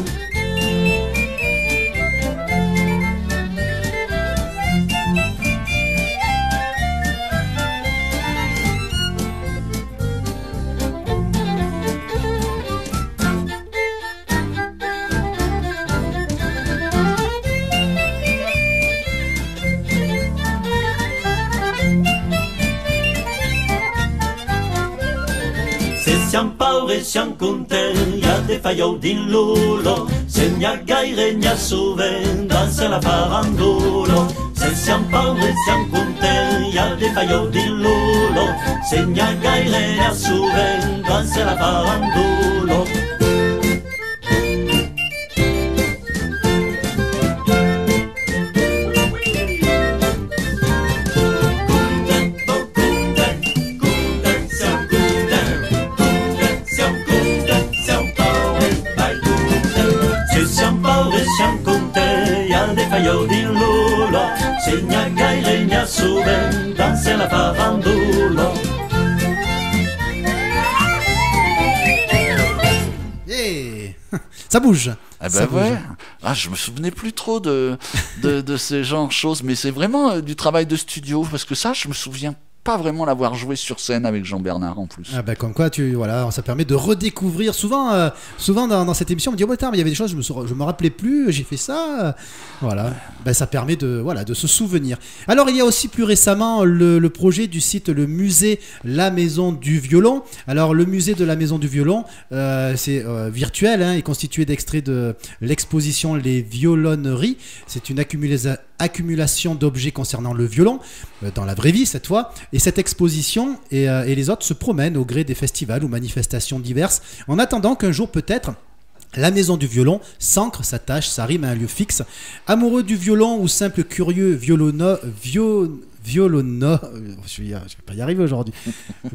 Siam paure e siam content, hi ha de fallou din l'olor, se n'hi ha gaire n'hi ha sovint, dansa la farandulo. Se siam paure e siam content, hi ha de fallou din l'olor, se n'hi ha gaire n'hi ha sovint, dansa la farandulo. Fallou din l'olor, se n'hi ha gaire n'hi ha sovint, dansa la farandulo. Yeah. Ça bouge. Ah ben ouais. Ah, je me souvenais plus trop de ces genres de choses, mais c'est vraiment du travail de studio, parce que ça, je me souviens pas vraiment l'avoir joué sur scène avec Jean-Bernard en plus. Ah bah comme quoi ça permet de redécouvrir souvent dans cette émission on me dit mais il y avait des choses je me rappelais plus, j'ai fait ça, voilà. Bah, ça permet de se souvenir. Alors il y a aussi plus récemment le projet du site le musée La Maison du Violon. Alors le musée de la Maison du Violon c'est virtuel, hein, est constitué d'extraits de l'exposition Les Violonneries. C'est une accumulation d'objets concernant le violon dans la vraie vie cette fois. Et cette exposition et les autres se promènent au gré des festivals ou manifestations diverses, en attendant qu'un jour peut-être la Maison du Violon s'ancre, s'attache, s'arrime à un lieu fixe. Amoureux du violon ou simple curieux violoniste, je vais pas y arriver aujourd'hui.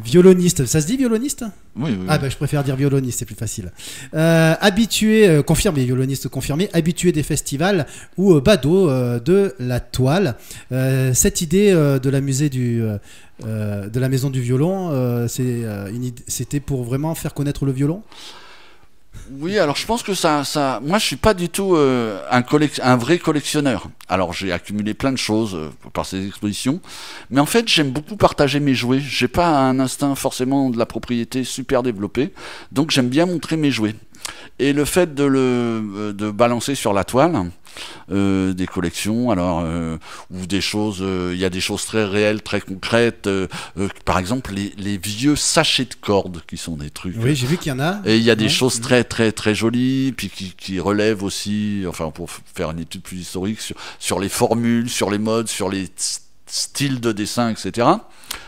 Violoniste, ça se dit violoniste ? Oui. Ah ben je préfère dire violoniste, c'est plus facile. Habitué, confirmé, violoniste confirmé, habitué des festivals ou badaud de la toile. Cette idée de la Maison du Violon, c'était pour vraiment faire connaître le violon ? Oui, alors je pense que moi je suis pas du tout un vrai collectionneur. Alors j'ai accumulé plein de choses par ces expositions, mais en fait j'aime beaucoup partager mes jouets. J'ai pas un instinct forcément de la propriété super développé, donc j'aime bien montrer mes jouets. Et le fait de balancer sur la toile des collections, alors ou des choses, il y a des choses très réelles, très concrètes, par exemple les vieux sachets de cordes qui sont des trucs. Oui, j'ai vu qu'il y en a. Et il y a des choses très très très jolies, puis qui relèvent aussi, enfin pour faire une étude plus historique sur les formules, sur les modes, sur les styles de dessin, etc.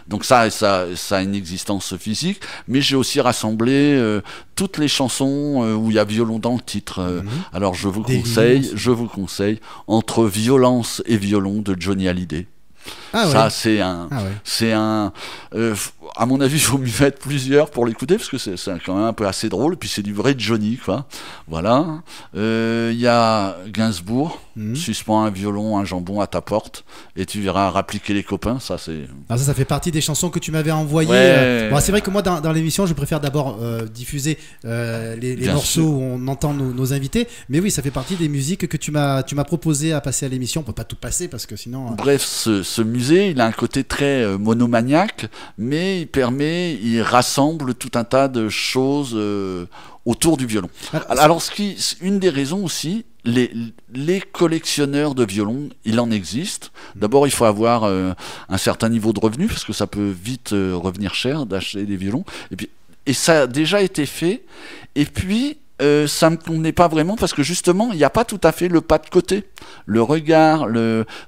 Donc ça a une existence physique, mais j'ai aussi rassemblé toutes les chansons où il y a violon dans le titre. Alors je vous conseille Entre violence et violon de Johnny Hallyday. Ah ça ouais. c'est un à mon avis il faut m'y mettre plusieurs pour l'écouter parce que c'est quand même un peu assez drôle, puis c'est du vrai Johnny quoi. Voilà. Il y a Gainsbourg, Suspends un violon, un jambon à ta porte et tu verras rappliquer les copains. Ça fait partie des chansons que tu m'avais envoyées. Ouais. Bon, c'est vrai que moi dans l'émission je préfère d'abord diffuser les morceaux où on entend nos invités, mais oui ça fait partie des musiques que tu m'as proposé à passer à l'émission. On peut pas tout passer parce que sinon bref, ce musée il a un côté très monomaniaque, mais il rassemble tout un tas de choses autour du violon. Alors une des raisons aussi, les collectionneurs de violons, il en existe. D'abord, il faut avoir un certain niveau de revenu, parce que ça peut vite revenir cher d'acheter des violons. Et ça a déjà été fait. Et puis, ça me convenait pas vraiment, parce que justement, il n'y a pas tout à fait le pas de côté. Le regard,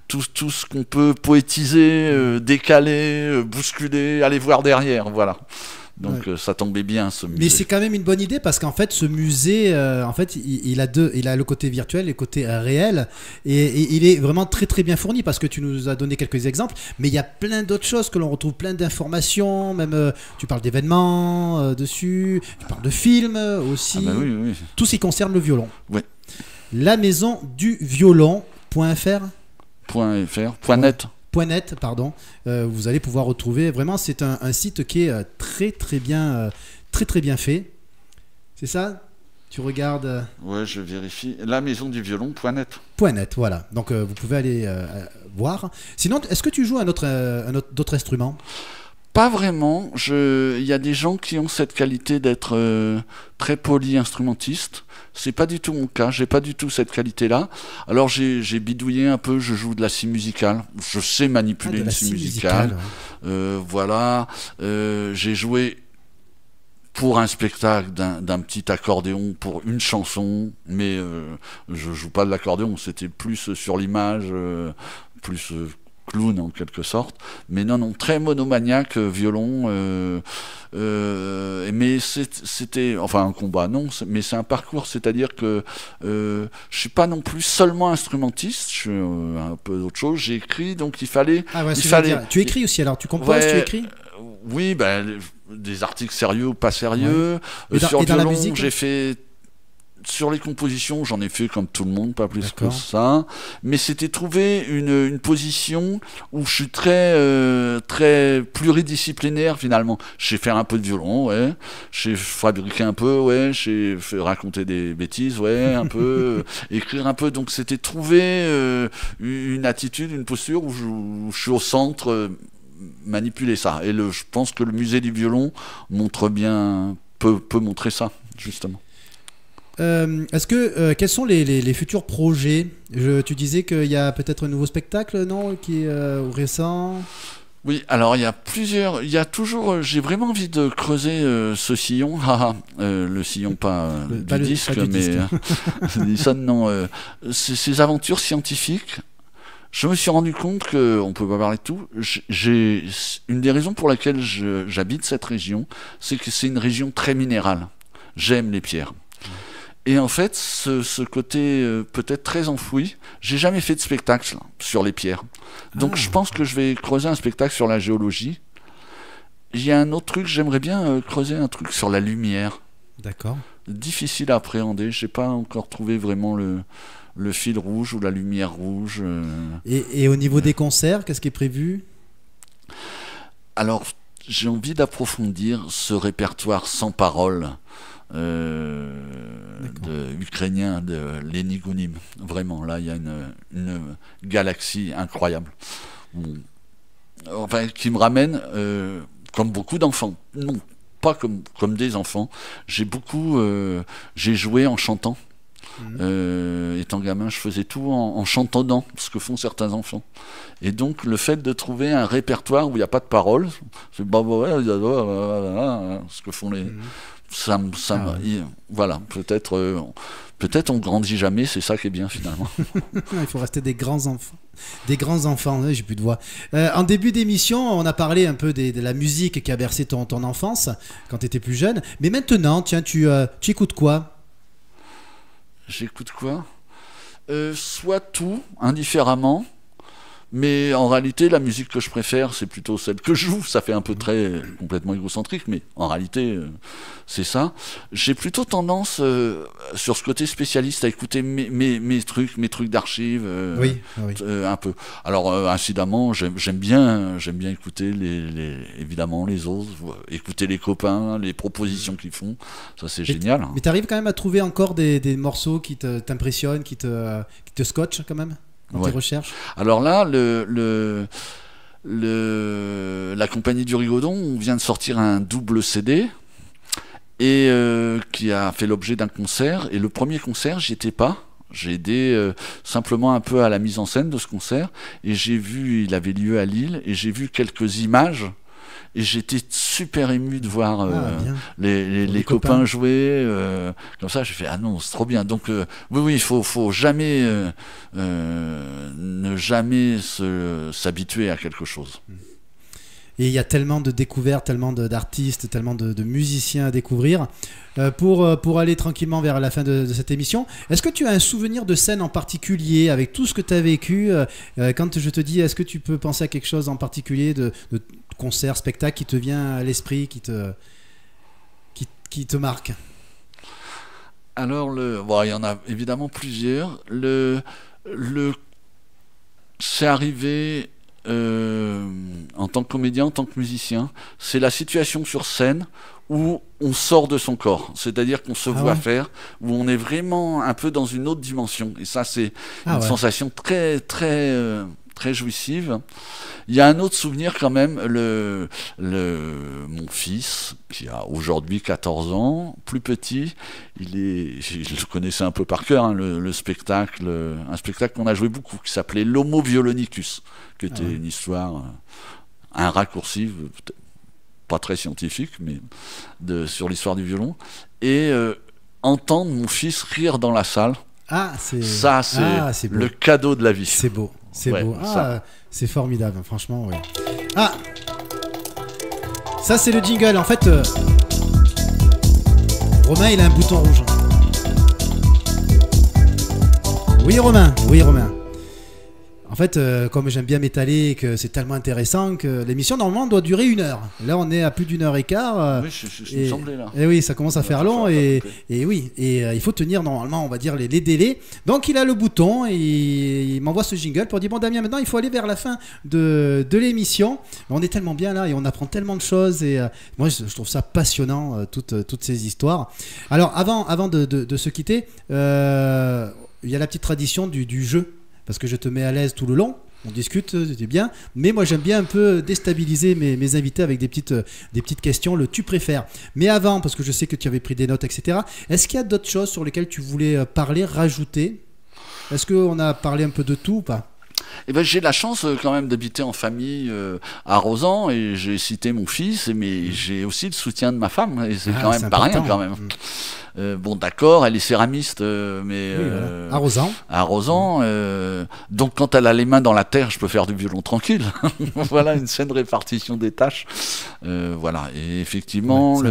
tout ce qu'on peut poétiser, décaler, bousculer, aller voir derrière, voilà. Donc ça tombait bien, ce musée. Mais c'est quand même une bonne idée, parce qu'en fait ce musée, en fait il a le côté virtuel et le côté réel, et il est vraiment très très bien fourni, parce que tu nous as donné quelques exemples, mais il y a plein d'autres choses que l'on retrouve, plein d'informations, même tu parles d'événements dessus, tu parles de films aussi, Ah bah oui. Tout ce qui concerne le violon. Oui. La maison du violon.fr .net. .net, pardon. Vous allez pouvoir retrouver, vraiment c'est un site qui est très très bien fait. C'est ça? Tu regardes Ouais, je vérifie. La maison du violon.net. .net, voilà. Donc vous pouvez aller voir. Sinon, est-ce que tu joues d'autres instruments? Pas vraiment. Il y a des gens qui ont cette qualité d'être très poly-instrumentistes. C'est pas du tout mon cas. J'ai pas du tout cette qualité-là. Alors j'ai bidouillé un peu. Je joue de la scie musicale. Je sais manipuler une scie musicale. Ouais. Voilà. J'ai joué pour un spectacle d'un petit accordéon pour une chanson, mais je joue pas de l'accordéon. C'était plus sur l'image, plus clown en quelque sorte, mais non, très monomaniaque, violon, mais c'était, enfin un combat, non, mais c'est un parcours, c'est-à-dire que je suis pas non plus seulement instrumentiste, je suis un peu d'autre chose, j'ai écrit, donc il fallait... Ah ouais, dire. Tu écris aussi, alors tu composes, tu écris? Oui, ben, des articles sérieux ou pas sérieux, sur violon, j'ai fait... Sur les compositions, j'en ai fait comme tout le monde, pas plus que ça. Mais c'était trouver une position où je suis très pluridisciplinaire finalement. J'ai fait un peu de violon, ouais. J'ai fabriqué un peu, ouais. J'ai fait raconter des bêtises, ouais, un peu. Écrire un peu. Donc c'était trouver une attitude, une posture où je suis au centre, manipuler ça. Et je pense que le musée du violon peut montrer ça, justement. Est-ce que quels sont les futurs projets? Tu disais qu'il y a peut-être un nouveau spectacle, non, qui est récent? Oui, alors il y a toujours, j'ai vraiment envie de creuser ce sillon, le sillon pas du disque, mais Nissan, non, ces aventures scientifiques. Je me suis rendu compte qu'on peut pas parler de tout. Une des raisons pour laquelle j'habite cette région, c'est que c'est une région très minérale. J'aime les pierres. Et en fait, ce côté peut-être très enfoui, j'ai jamais fait de spectacle sur les pierres. Donc je pense que je vais creuser un spectacle sur la géologie. Il y a un autre truc, j'aimerais bien creuser un truc sur la lumière. D'accord. Difficile à appréhender, j'ai pas encore trouvé vraiment le fil rouge ou la lumière rouge. Et au niveau des concerts, qu'est-ce qui est prévu? Alors, j'ai envie d'approfondir ce répertoire sans parole. Ukrainien de Lenny Gounim. Vraiment, là, il y a une galaxie incroyable. Bon. Enfin, qui me ramène, comme beaucoup d'enfants. Non, pas comme des enfants. J'ai joué en chantant. Étant gamin, je faisais tout en chantonnant, ce que font certains enfants. Et donc, le fait de trouver un répertoire où il n'y a pas de paroles, c'est ce que font les... Voilà, peut-être on grandit jamais, c'est ça qui est bien finalement. Il faut rester des grands enfants, j'ai plus de voix. En début d'émission, on a parlé un peu de la musique qui a bercé ton enfance quand tu étais plus jeune, mais maintenant, tiens, tu écoutes quoi? J'écoute quoi? Soit tout, indifféremment. Mais en réalité, la musique que je préfère, c'est plutôt celle que je joue. Ça fait un peu complètement égocentrique, mais en réalité, c'est ça. J'ai plutôt tendance, sur ce côté spécialiste, à écouter mes trucs d'archives, oui. Un peu. Alors, incidemment, j'aime bien écouter évidemment les autres, écouter les copains, les propositions qu'ils font. Ça, c'est génial. Mais tu arrives quand même à trouver encore des morceaux qui t'impressionnent, qui te scotchent quand même? Dans tes recherches? Alors là, la compagnie du Rigodon vient de sortir un double CD et qui a fait l'objet d'un concert. Et le premier concert, j'y étais pas. J'ai aidé simplement un peu à la mise en scène de ce concert, et il avait lieu à Lille, et j'ai vu quelques images, et j'étais super ému de voir les copains jouer, comme ça. J'ai fait ah non, c'est trop bien. Donc oui, il faut jamais ne jamais s'habituer à quelque chose. Et il y a tellement de découvertes, tellement d'artistes, tellement de musiciens à découvrir. Pour aller tranquillement vers la fin de cette émission, est-ce que tu as un souvenir de scène en particulier avec tout ce que tu as vécu quand je te dis, est-ce que tu peux penser à quelque chose en particulier de concert, spectacle qui te vient à l'esprit, qui te marque? Alors, il y en a évidemment plusieurs. C'est arrivé en tant que comédien, en tant que musicien. C'est la situation sur scène où on sort de son corps, c'est-à-dire qu'on se voit faire, où on est vraiment un peu dans une autre dimension. Et ça, c'est une sensation très, très, très jouissive. Il y a un autre souvenir quand même, mon fils, qui a aujourd'hui 14 ans, plus petit, je le connaissais un peu par cœur, hein, un spectacle qu'on a joué beaucoup, qui s'appelait l'Homo Violonicus, qui était une histoire, un raccourci, pas très scientifique, mais sur l'histoire du violon, et entendre mon fils rire dans la salle, c'est le cadeau de la vie. C'est beau, c'est beau. C'est formidable, franchement, oui. Ah, ça c'est le jingle. En fait, Romain, il a un bouton rouge. Oui, Romain. En fait, comme j'aime bien m'étaler et que c'est tellement intéressant que l'émission normalement doit durer 1 heure. Là, on est à plus d'1 heure et quart. Oui, je me semblais là. Et oui, ça commence à faire long et il faut tenir normalement, on va dire, les délais. Donc, il a le bouton et il m'envoie ce jingle pour dire bon, Damien, maintenant il faut aller vers la fin de l'émission. On est tellement bien là et on apprend tellement de choses et moi je trouve ça passionnant toutes ces histoires. Alors, avant de se quitter, il y a la petite tradition du jeu. Parce que je te mets à l'aise tout le long, on discute, c'est bien, mais moi j'aime bien un peu déstabiliser mes invités avec des petites questions, le tu préfères. Mais avant, parce que je sais que tu avais pris des notes, etc., est-ce qu'il y a d'autres choses sur lesquelles tu voulais parler, rajouter? Est-ce qu'on a parlé un peu de tout ou pas? Eh ben, j'ai la chance quand même d'habiter en famille à Rozan, et j'ai cité mon fils, mais j'ai aussi le soutien de ma femme, et c'est quand même pas rien quand même. Bon, d'accord, elle est céramiste, mais oui, voilà. À Rozan. Donc quand elle a les mains dans la terre, je peux faire du violon tranquille. Voilà une saine répartition des tâches. Voilà. Et effectivement,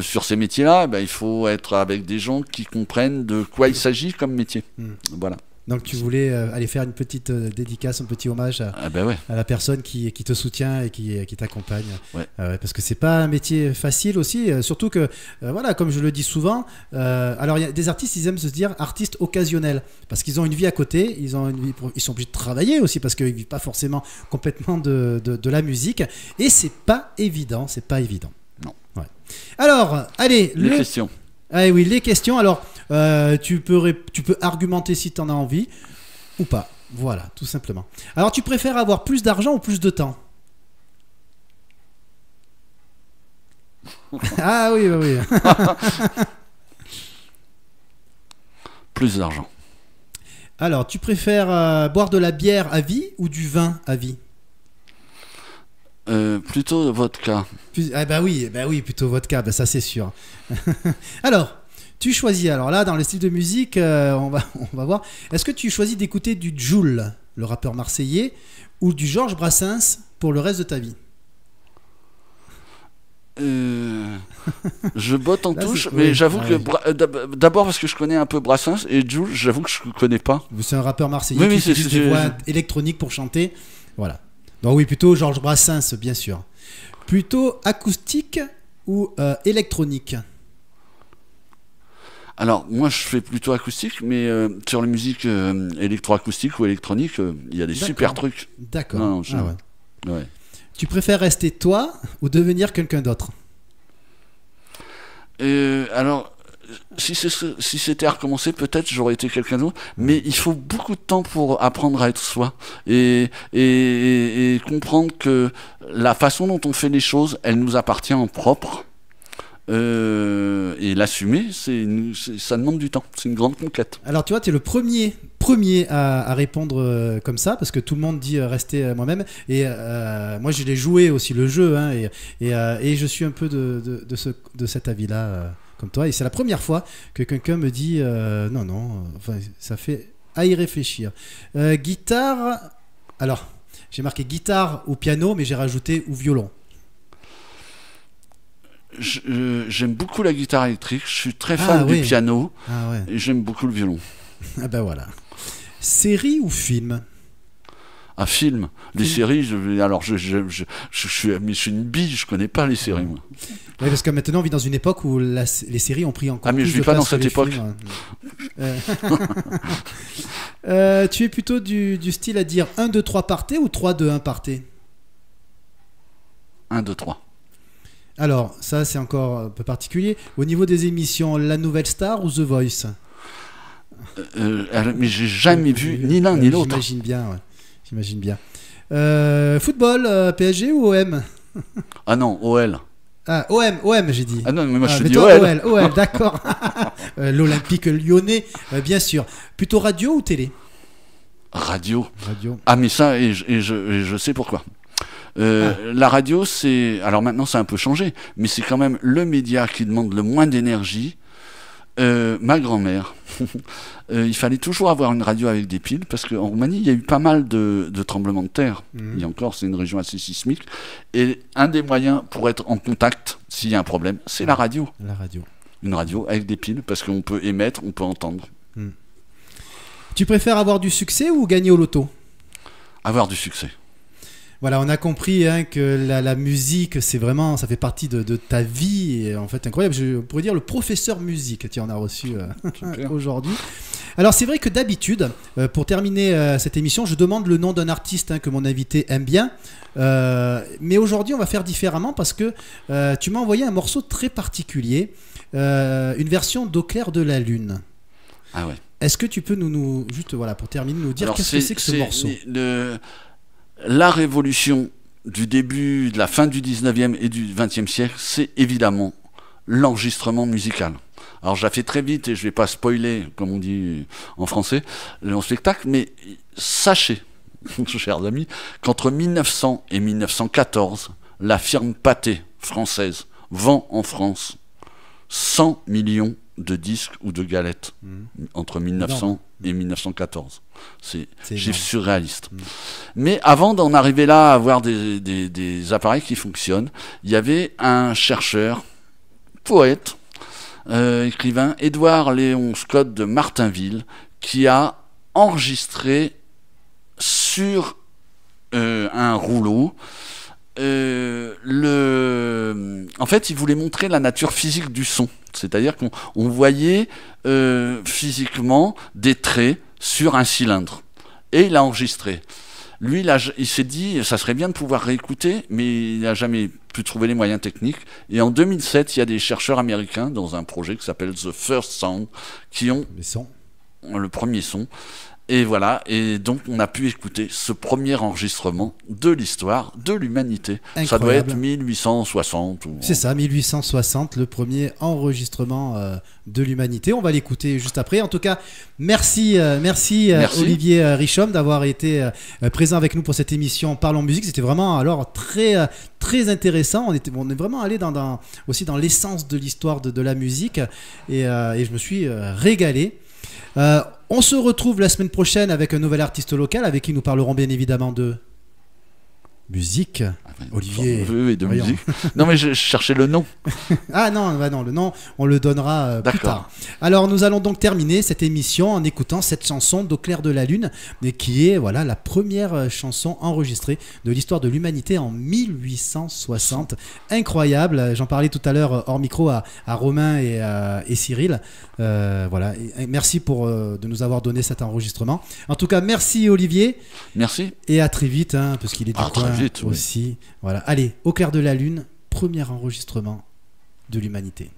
sur ces métiers-là, il faut être avec des gens qui comprennent de quoi il s'agit comme métier. Voilà. Donc tu voulais aller faire une petite dédicace, un petit hommage à la personne qui te soutient et qui t'accompagne. Parce que c'est pas un métier facile aussi, surtout que, voilà, comme je le dis souvent, alors il y a des artistes, ils aiment se dire artistes occasionnels, parce qu'ils ont une vie à côté, ils sont obligés de travailler aussi, parce qu'ils vivent pas forcément complètement de la musique, et c'est pas évident. Non. Ouais. Alors, allez, les questions. Ah oui, les questions. Alors, tu peux argumenter si tu en as envie ou pas. Voilà, tout simplement. Alors, tu préfères avoir plus d'argent ou plus de temps? Ah oui. Plus d'argent. Alors, tu préfères boire de la bière à vie ou du vin à vie? Plutôt vodka. Oui, plutôt vodka, ça c'est sûr. Alors, tu choisis, alors là, dans le style de musique, on va voir. Est-ce que tu choisis d'écouter du Jul, le rappeur marseillais, ou du Georges Brassens pour le reste de ta vie? Je botte en touche, mais j'avoue que d'abord parce que je connais un peu Brassens, et Jul, j'avoue que je ne connais pas. C'est un rappeur marseillais qui utilise des voix électroniques pour chanter. Voilà. Donc oui, plutôt Georges Brassens, bien sûr. Plutôt acoustique ou électronique? Alors, moi, je fais plutôt acoustique, mais sur les musiques électroacoustiques ou électroniques, il y a des super trucs. D'accord. Ouais. Tu préfères rester toi ou devenir quelqu'un d'autre? Alors, si c'était à recommencer, peut-être j'aurais été quelqu'un d'autre, mais il faut beaucoup de temps pour apprendre à être soi et comprendre que la façon dont on fait les choses, elle nous appartient en propre. Et l'assumer, ça demande du temps. C'est une grande conquête. Alors tu vois, tu es le premier à répondre comme ça, parce que tout le monde dit rester moi-même. Et moi, je l'ai joué aussi le jeu, hein, et je suis un peu de cet avis-là, comme toi. Et c'est la première fois que quelqu'un me dit non. Enfin, ça fait à y réfléchir. Guitare. Alors, j'ai marqué guitare ou piano, mais j'ai rajouté ou violon. J'aime beaucoup la guitare électrique, je suis très fan du piano, et j'aime beaucoup le violon. Ah ben voilà. Série ou film? Un film. Les séries, je suis une bille, je connais pas les séries, moi. Oui, parce que maintenant on vit dans une époque où les séries ont pris encore plus de place. Ah mais je vis pas dans cette époque. Tu es plutôt du style à dire 1, 2, 3 partez ou 3, 2, 1 partez? 1, 2, 3. Alors, ça c'est encore un peu particulier. Au niveau des émissions, La Nouvelle Star ou The Voice? Mais j'ai jamais vu ni l'un ni l'autre. J'imagine bien. Football, PSG ou OM? Ah non, OL. Ah, OM j'ai dit. Ah non, mais moi je te dis toi, OL. OL, d'accord. L'Olympique lyonnais, bien sûr. Plutôt radio ou télé? Radio. Ah mais ça, et je sais pourquoi. La radio, c'est... Alors maintenant, ça a un peu changé, mais c'est quand même le média qui demande le moins d'énergie. Ma grand-mère, il fallait toujours avoir une radio avec des piles, parce qu'en Roumanie, il y a eu pas mal de tremblements de terre. Et encore, c'est une région assez sismique. Et un des moyens pour être en contact, s'il y a un problème, c'est la radio. Une radio avec des piles, parce qu'on peut émettre, on peut entendre. Tu préfères avoir du succès ou gagner au loto? Avoir du succès. Voilà, on a compris que la musique, c'est vraiment, ça fait partie de ta vie, et en fait incroyable. Je pourrais dire le professeur musique, tu en as reçu aujourd'hui. Alors c'est vrai que d'habitude, pour terminer cette émission, je demande le nom d'un artiste que mon invité aime bien, mais aujourd'hui on va faire différemment parce que tu m'as envoyé un morceau très particulier, une version d'Au clair de la lune. Ah ouais. Est-ce que tu peux nous juste voilà pour terminer nous dire qu'est-ce que c'est que ce morceau? La révolution du début, de la fin du 19e et du 20e siècle, c'est évidemment l'enregistrement musical. Alors je la fais très vite et je ne vais pas spoiler, comme on dit en français, mon spectacle, mais sachez, chers amis, qu'entre 1900 et 1914, la firme Pathé française vend en France 100 millions de disques ou de galettes entre 1900 et 1914. C'est chiffre surréaliste. Mais avant d'en arriver là à avoir des appareils qui fonctionnent, il y avait un chercheur, poète, écrivain, Édouard Léon Scott de Martinville, qui a enregistré sur un rouleau. En fait, il voulait montrer la nature physique du son. C'est-à-dire qu'on voyait physiquement des traits sur un cylindre. Et il a enregistré. Lui, il s'est dit, ça serait bien de pouvoir réécouter, mais il n'a jamais pu trouver les moyens techniques. Et en 2007, il y a des chercheurs américains dans un projet qui s'appelle The First Sound, qui ont le premier son. Et voilà, et donc on a pu écouter ce premier enregistrement de l'histoire de l'humanité. Incroyable. Ça doit être 1860. C'est ça, 1860, le premier enregistrement de l'humanité. On va l'écouter juste après. En tout cas, merci. Olivier Richomme d'avoir été présent avec nous pour cette émission Parlons Musique. C'était vraiment alors très intéressant. On est vraiment allé aussi dans l'essence de l'histoire de la musique et je me suis régalé. On se retrouve la semaine prochaine avec un nouvel artiste local avec qui nous parlerons bien évidemment de musique. Olivier. Et de musique. Non mais je cherchais le nom. Ah non, le nom on le donnera plus tard. Alors nous allons donc terminer cette émission en écoutant cette chanson d'Au clair de la lune, mais qui est la première chanson enregistrée de l'histoire de l'humanité en 1860. Incroyable. J'en parlais tout à l'heure hors micro à Romain et Cyril. Voilà. Et merci de nous avoir donné cet enregistrement. En tout cas, merci Olivier. Merci. Et à très vite, parce qu'il est du coin vite, aussi. Oui. Voilà. Allez, Au clair de la lune, premier enregistrement de l'humanité.